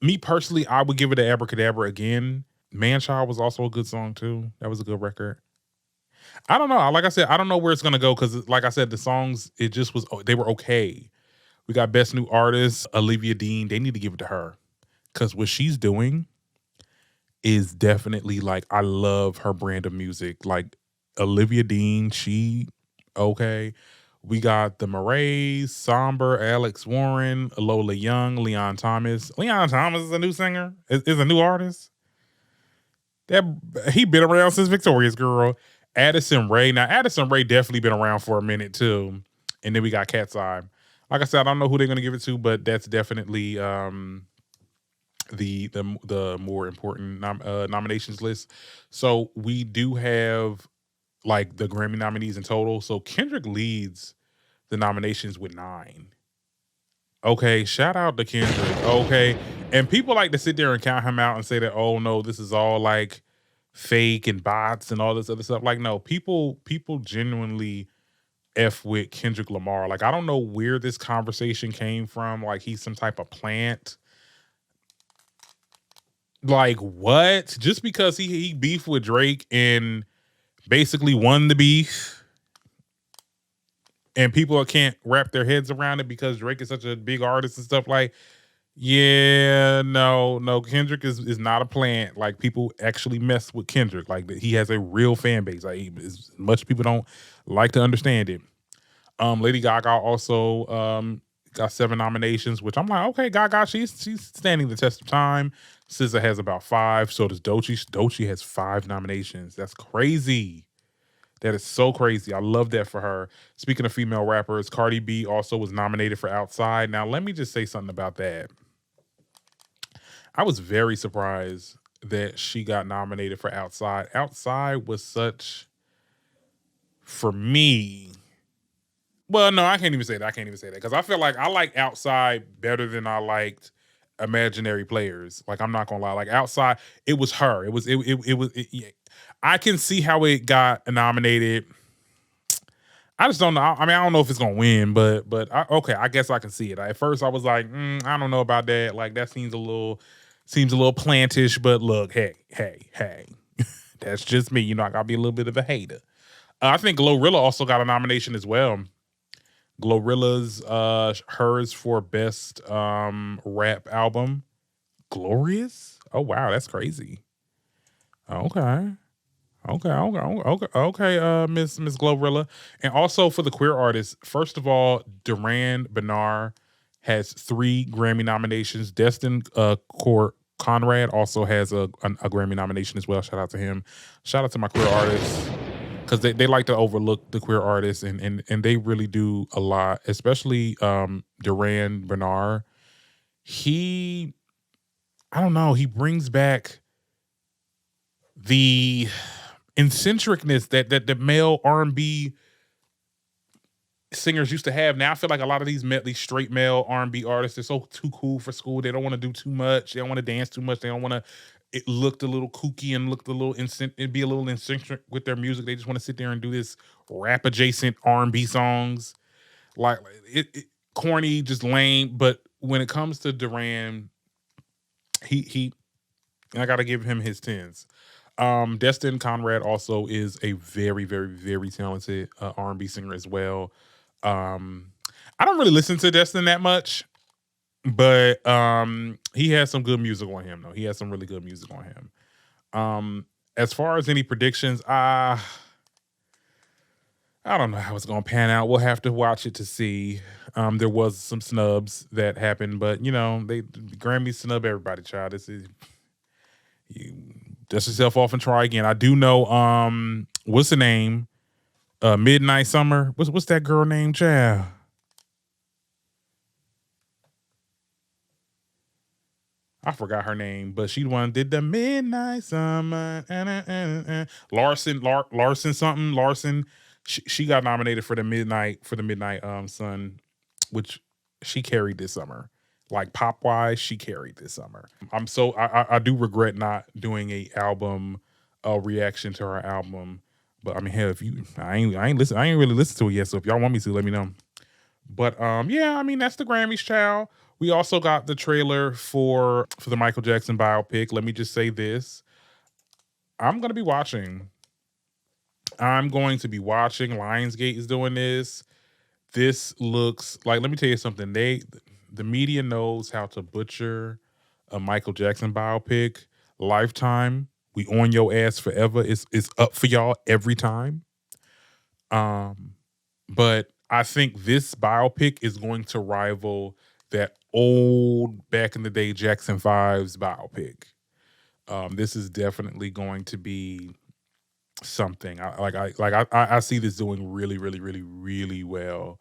me personally, I would give it to Abracadabra again. Manchild was also a good song too. That was a good record. I don't know. Like I said, I don't know where it's gonna go because, like I said, the songs they were okay. We got Best New Artist, Olivia Dean. They need to give it to her because what she's doing is definitely like I love her brand of music. Like Olivia Dean, she okay. We got the Murrays, Somber, Alex Warren, Lola Young, Leon Thomas. Leon Thomas is a new singer. Is a new artist. He been around since Victorious Girl. Addison Rae. Now, Addison Rae definitely been around for a minute, too. And then we got Cat's Eye. Like I said, I don't know who they're going to give it to, but that's definitely the more important nominations list. So we do have, like, the Grammy nominees in total. So Kendrick leads the nominations with 9. Okay, shout out to Kendrick. Okay. And people like to sit there and count him out and say that, oh, no, this is all, like, fake and bots and all this other stuff. Like, no, people genuinely F with Kendrick Lamar. Like, I don't know where this conversation came from. Like, he's some type of plant. Like, what? Just because he beefed with Drake and basically won the beef and people can't wrap their heads around it because Drake is such a big artist and stuff, like, yeah, no, Kendrick is not a plant. Like, people actually mess with Kendrick. Like, he has a real fan base. Like, as much people don't like to understand it. Lady Gaga also got 7 nominations, which I'm like, okay, Gaga, she's standing the test of time. SZA has about 5. So does Dolce. Dolce has 5 nominations. That's crazy. That is so crazy. I love that for her. Speaking of female rappers, Cardi B also was nominated for Outside. Now, let me just say something about that. I was very surprised that she got nominated for Outside. Outside was such, for me, well, no, I can't even say that. Because I feel like I like Outside better than I liked Imaginary Players. Like, I'm not gonna lie. Like, Outside, it was her. Yeah. I can see how it got nominated. I just don't know. I mean, I don't know if it's gonna win, but okay, I guess I can see it. At first, I was like, I don't know about that. Like, that seems a little plantish. But look, hey, that's just me. You know, I gotta be a little bit of a hater. I think Glorilla also got a nomination as well. Glorilla's hers for best rap album, Glorious. Oh wow, that's crazy. Okay, Miss Glorilla. And also for the queer artists, first of all, Duran Bernard has 3 Grammy nominations. Destin Conrad also has a Grammy nomination as well. Shout out to him. Shout out to my queer artists, because they like to overlook the queer artists, and they really do a lot, especially Duran Bernard. I don't know, he brings back the eccentricness that the male R&B singers used to have. Now I feel like a lot of these straight male R&B artists, they're so too cool for school. They don't want to do too much. They don't want to dance too much. They don't want to. It looked a little kooky and looked a little it'd be a little eccentric with their music. They just want to sit there and do this rap adjacent R&B songs, like it corny, just lame. But when it comes to Duran, he I gotta give him his 10s. Destin Conrad also is a very, very, very talented R&B singer as well. I don't really listen to Destin that much, but he has some good music on him, though. He has some really good music on him. As far as any predictions, I don't know how it's going to pan out. We'll have to watch it to see. There was some snubs that happened, but, you know, the Grammys snub everybody, child. You dust yourself off and try again. I do know, what's the name? Midnight Summer. What's that girl name, child? I forgot her name, but she the one did the Midnight Summer. Larson. She got nominated for the Midnight Sun, which she carried this summer. Like pop wise, she carried this summer. I do regret not doing a album reaction to her album, but I mean, hell, I ain't really listened to it yet. So if y'all want me to, let me know. But yeah, I mean, that's the Grammys, child. We also got the trailer for the Michael Jackson biopic. Let me just say this: I'm going to be watching. Lionsgate is doing this. This looks like. Let me tell you something. The media knows how to butcher a Michael Jackson biopic. Lifetime, we on your ass forever. It's up for y'all every time. But I think this biopic is going to rival that old back in the day Jackson 5's biopic. This is definitely going to be something. I see this doing really, really, really, really well.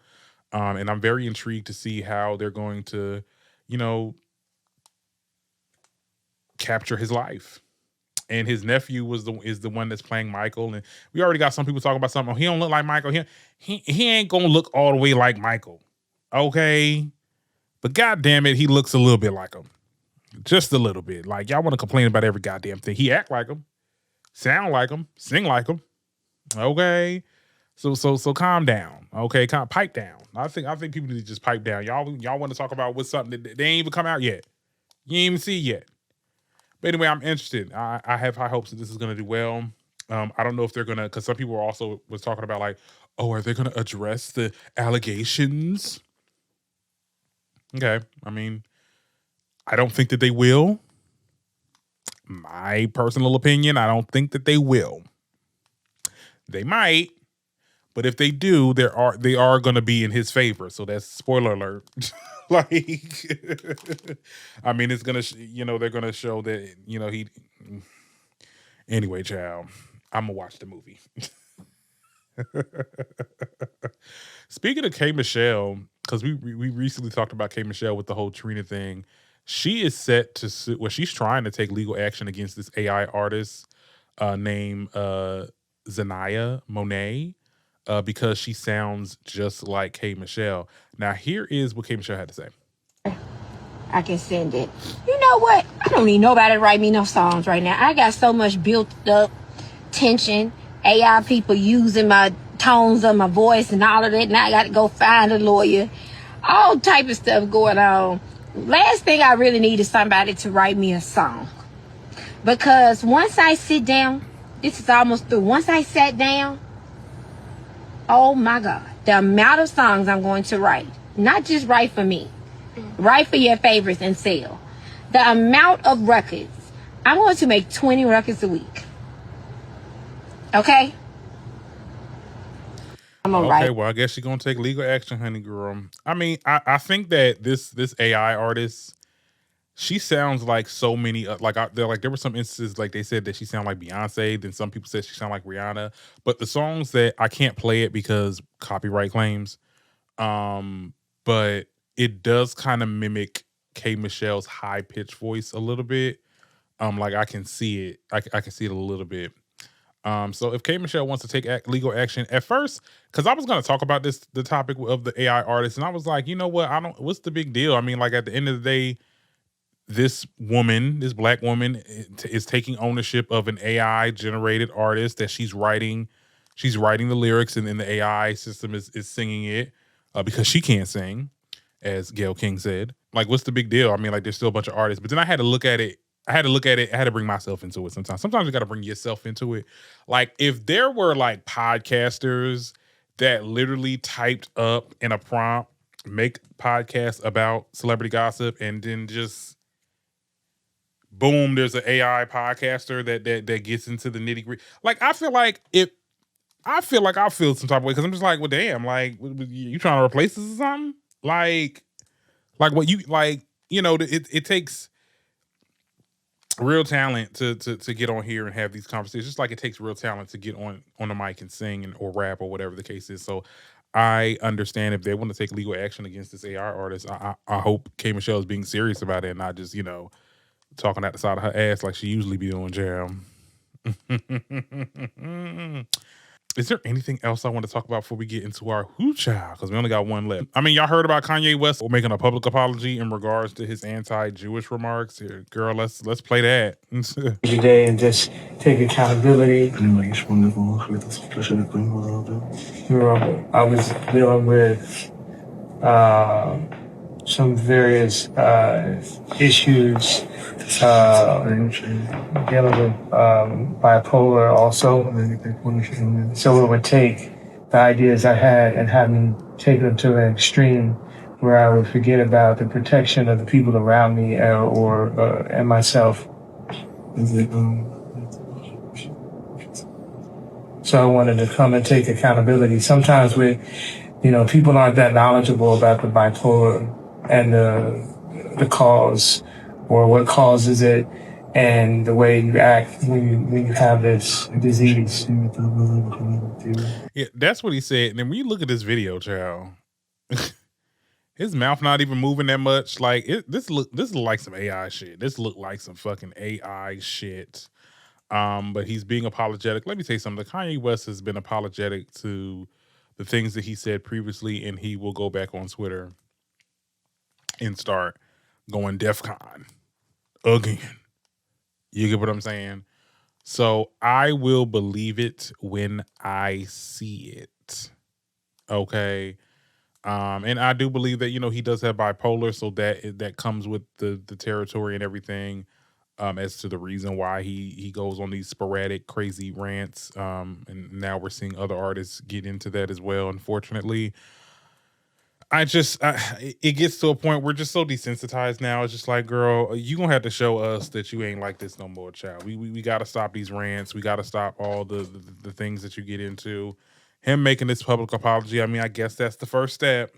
And I'm very intrigued to see how they're going to, you know, capture his life. And his nephew is the one that's playing Michael. And we already got some people talking about something. Oh, he don't look like Michael. He ain't gonna look all the way like Michael. Okay. But God damn it, he looks a little bit like him. Just a little bit. Like, y'all want to complain about every goddamn thing. He act like him, sound like him, sing like him. Okay. So calm down. Okay, pipe down. I think people need to just pipe down. Y'all want to talk about what's something that they ain't even come out yet. You ain't even see it yet. But anyway, I'm interested. I have high hopes that this is gonna do well. I don't know if they're gonna, because some people also was talking about like, oh, are they gonna address the allegations? Okay, I mean, I don't think that they will. My personal opinion, I don't think that they will. They might. But if they do, they are going to be in his favor. So that's spoiler alert. Like, I mean, it's going to, they're going to show that, he. Anyway, child, I'm going to watch the movie. Speaking of K Michelle, because we recently talked about K Michelle with the whole Trina thing. She is set to sue. Well, she's trying to take legal action against this AI artist named Zanaya Monet because she sounds just like K Michelle. Now, here is what K Michelle had to say. I can send it. You know what? I don't need nobody to write me no songs right now. I got so much built up tension. AI people using my tones of my voice and all of that. Now I got to go find a lawyer. All type of stuff going on. Last thing I really need is somebody to write me a song. Because once I sit down, this is almost through. Once I sat down, oh my God, the amount of songs I'm going to write. Not just write for me. Write for your favorites and sell. The amount of records. I'm going to make 20 records a week. Okay? I'm gonna write. Okay, well, I guess she's gonna take legal action, honey girl. I mean, I think that this AI artist, she sounds like so many there were some instances like they said that she sounded like Beyonce, then some people said she sounded like Rihanna. But the songs that I can't play it because copyright claims. But it does kind of mimic K Michelle's high pitched voice a little bit. Like I can see it. I can see it a little bit. So if K Michelle wants to take legal action at first, because I was going to talk about the topic of the AI artist, and I was like, you know what? What's the big deal? I mean, like at the end of the day, this black woman is taking ownership of an AI generated artist that she's writing the lyrics, and then the AI system is singing it because she can't sing, as Gayle King said. Like, what's the big deal? I mean, like there's still a bunch of artists, but then I had to look at it. I had to bring myself into it sometimes. Sometimes you got to bring yourself into it. Like if there were like podcasters that literally typed up in a prompt, make podcasts about celebrity gossip, and then just boom, there's an AI podcaster that gets into the nitty gritty. Like I feel like I feel some type of way because I'm just like, well, damn, like you trying to replace this or something? Like what you like? You know, it takes real talent to get on here and have these conversations, just like it takes real talent to get on the mic and sing or rap or whatever the case is. So I understand if they want to take legal action against this AI artist. I hope K Michelle is being serious about it and not just, you know, talking out the side of her ass like she usually be doing, Jam. Is there anything else I want to talk about before we get into our Who Child? Because we only got one left. I mean, y'all heard about Kanye West making a public apology in regards to his anti-Jewish remarks. Here, girl, let's play that. Every day and just take accountability. I was dealing with some various issues, dealing with bipolar also. So it would take the ideas I had and have me take them to an extreme where I would forget about the protection of the people around me and myself. So I wanted to come and take accountability. Sometimes people aren't that knowledgeable about the bipolar and the cause or what causes it and the way you act when you have this disease. Yeah, that's what he said. And then when you look at this video, child, his mouth not even moving that much. Like this look like some AI shit. This look like some fucking AI shit. But he's being apologetic. Let me tell you something. Kanye West has been apologetic to the things that he said previously, and he will go back on Twitter and start going DEFCON again. You get what I'm saying? So I will believe it when I see it. Okay. And I do believe that, you know, he does have bipolar, so that comes with the territory and everything. As to the reason why he goes on these sporadic crazy rants. And now we're seeing other artists get into that as well, unfortunately. It gets to a point where we're just so desensitized now. It's just like, girl, you gonna have to show us that you ain't like this no more, child. We gotta stop these rants. We gotta stop all the things that you get into. Him making this public apology, I mean, I guess that's the first step.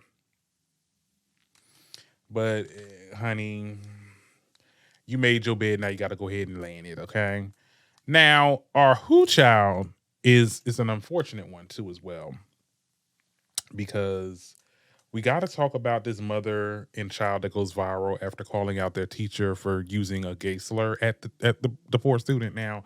But, honey, you made your bed, now you gotta go ahead and lay in it, okay? Now, our Who Child is an unfortunate one too as well, because we got to talk about this mother and child that goes viral after calling out their teacher for using a gay slur at the poor student. Now,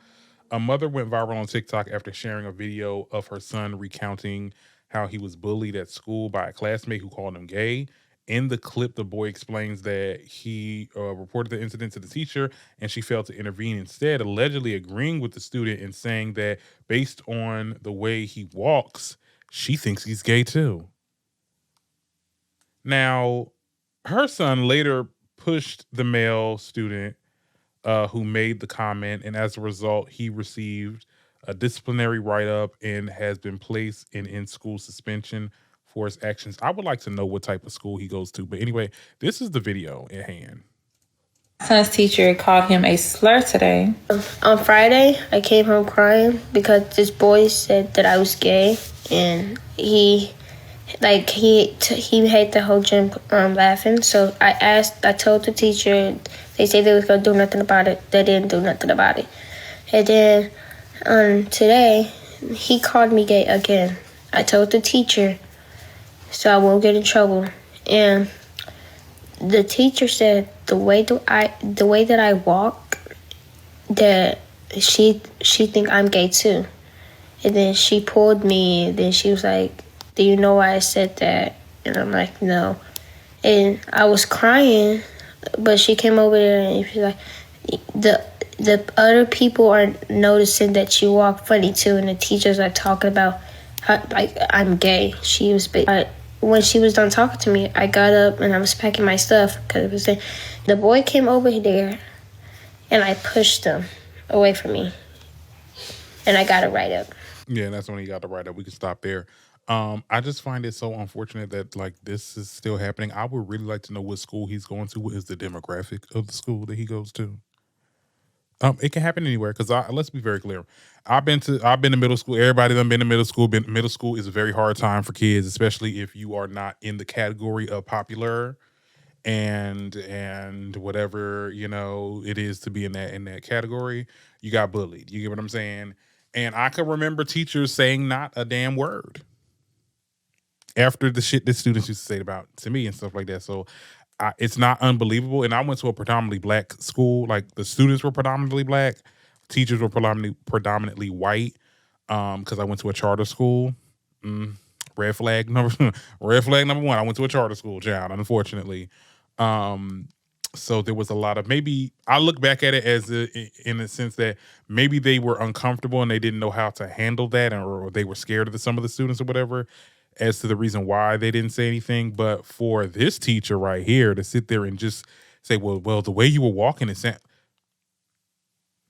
a mother went viral on TikTok after sharing a video of her son recounting how he was bullied at school by a classmate who called him gay. In the clip, the boy explains that he reported the incident to the teacher and she failed to intervene, instead allegedly agreeing with the student and saying that based on the way he walks, she thinks he's gay too. Now, her son later pushed the male student who made the comment, and as a result, he received a disciplinary write-up and has been placed in in-school suspension for his actions. I would like to know what type of school he goes to, but anyway, this is the video at hand. My son's teacher called him a slur today. On Friday, I came home crying because this boy said that I was gay, and he made the whole gym laughing. So I told the teacher, they said they was gonna do nothing about it. They didn't do nothing about it. And then today, he called me gay again. I told the teacher so I won't get in trouble. And the teacher said the way that I walk, that she think I'm gay too. And then she pulled me, and then she was like, do you know why I said that? And I'm like, no. And I was crying, but she came over there and she was like, the other people are noticing that you walk funny too, and the teachers are talking about how, like, I'm gay. When she was done talking to me, I got up and I was packing my stuff because the boy came over there and I pushed him away from me, and I got a write-up. Yeah, that's when he got the write-up. We can stop there. I just find it so unfortunate that like this is still happening. I would really like to know what school he's going to. What is the demographic of the school that he goes to? It can happen anywhere, because let's be very clear. I've been to middle school. Everybody done been to middle school. Middle school is a very hard time for kids, especially if you are not in the category of popular and whatever, you know, it is to be in that category. You got bullied. You get what I'm saying? And I can remember teachers saying not a damn word after the shit that students used to say about to me and stuff like that. So it's not unbelievable. And I went to a predominantly black school. Like, the students were predominantly black. Teachers were predominantly white. Because I went to a charter school. Red flag number one. I went to a charter school, child, unfortunately. So there was a lot of, maybe I look back at it as in the sense that maybe they were uncomfortable and they didn't know how to handle that, or they were scared of some of the students or whatever, as to the reason why they didn't say anything. But for this teacher right here to sit there and just say, well, the way you were walking is,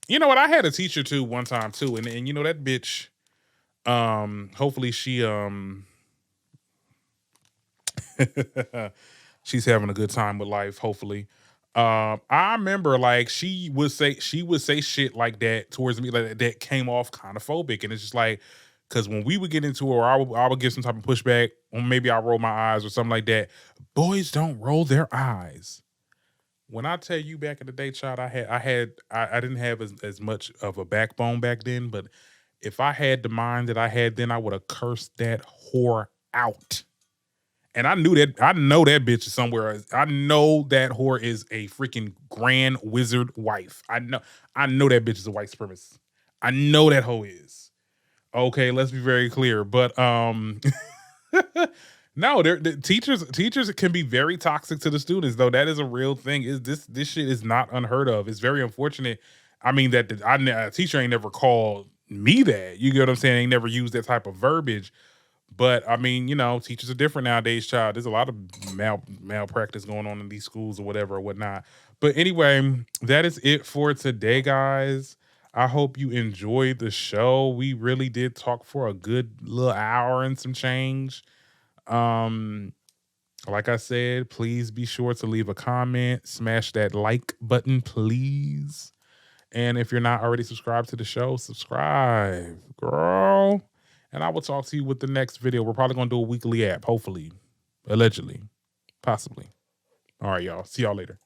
you know what? I had a teacher too one time too, and you know that bitch. Hopefully she she's having a good time with life. Hopefully. I remember like she would say shit like that towards me, like that came off kind of phobic, and it's just like, because when we would get into it, or I would give some type of pushback, or maybe I roll my eyes or something like that. Boys don't roll their eyes. When I tell you back in the day, child, I didn't have as much of a backbone back then, but if I had the mind that I had then, I would have cursed that whore out. And I know that bitch is somewhere. I know that whore is a freaking grand wizard wife. I know that bitch is a white supremacist. I know that hoe is. Okay, let's be very clear. But no, the teachers can be very toxic to the students, though. That is a real thing. This shit is not unheard of. It's very unfortunate. I mean, that a teacher ain't never called me that. You get what I'm saying? Ain't never used that type of verbiage. But I mean, you know, teachers are different nowadays, child. There's a lot of malpractice going on in these schools or whatever or whatnot. But anyway, that is it for today, guys. I hope you enjoyed the show. We really did talk for a good little hour and some change. Like I said, please be sure to leave a comment. Smash that like button, please. And if you're not already subscribed to the show, subscribe, girl. And I will talk to you with the next video. We're probably going to do a weekly app, hopefully, allegedly, possibly. All right, y'all. See y'all later.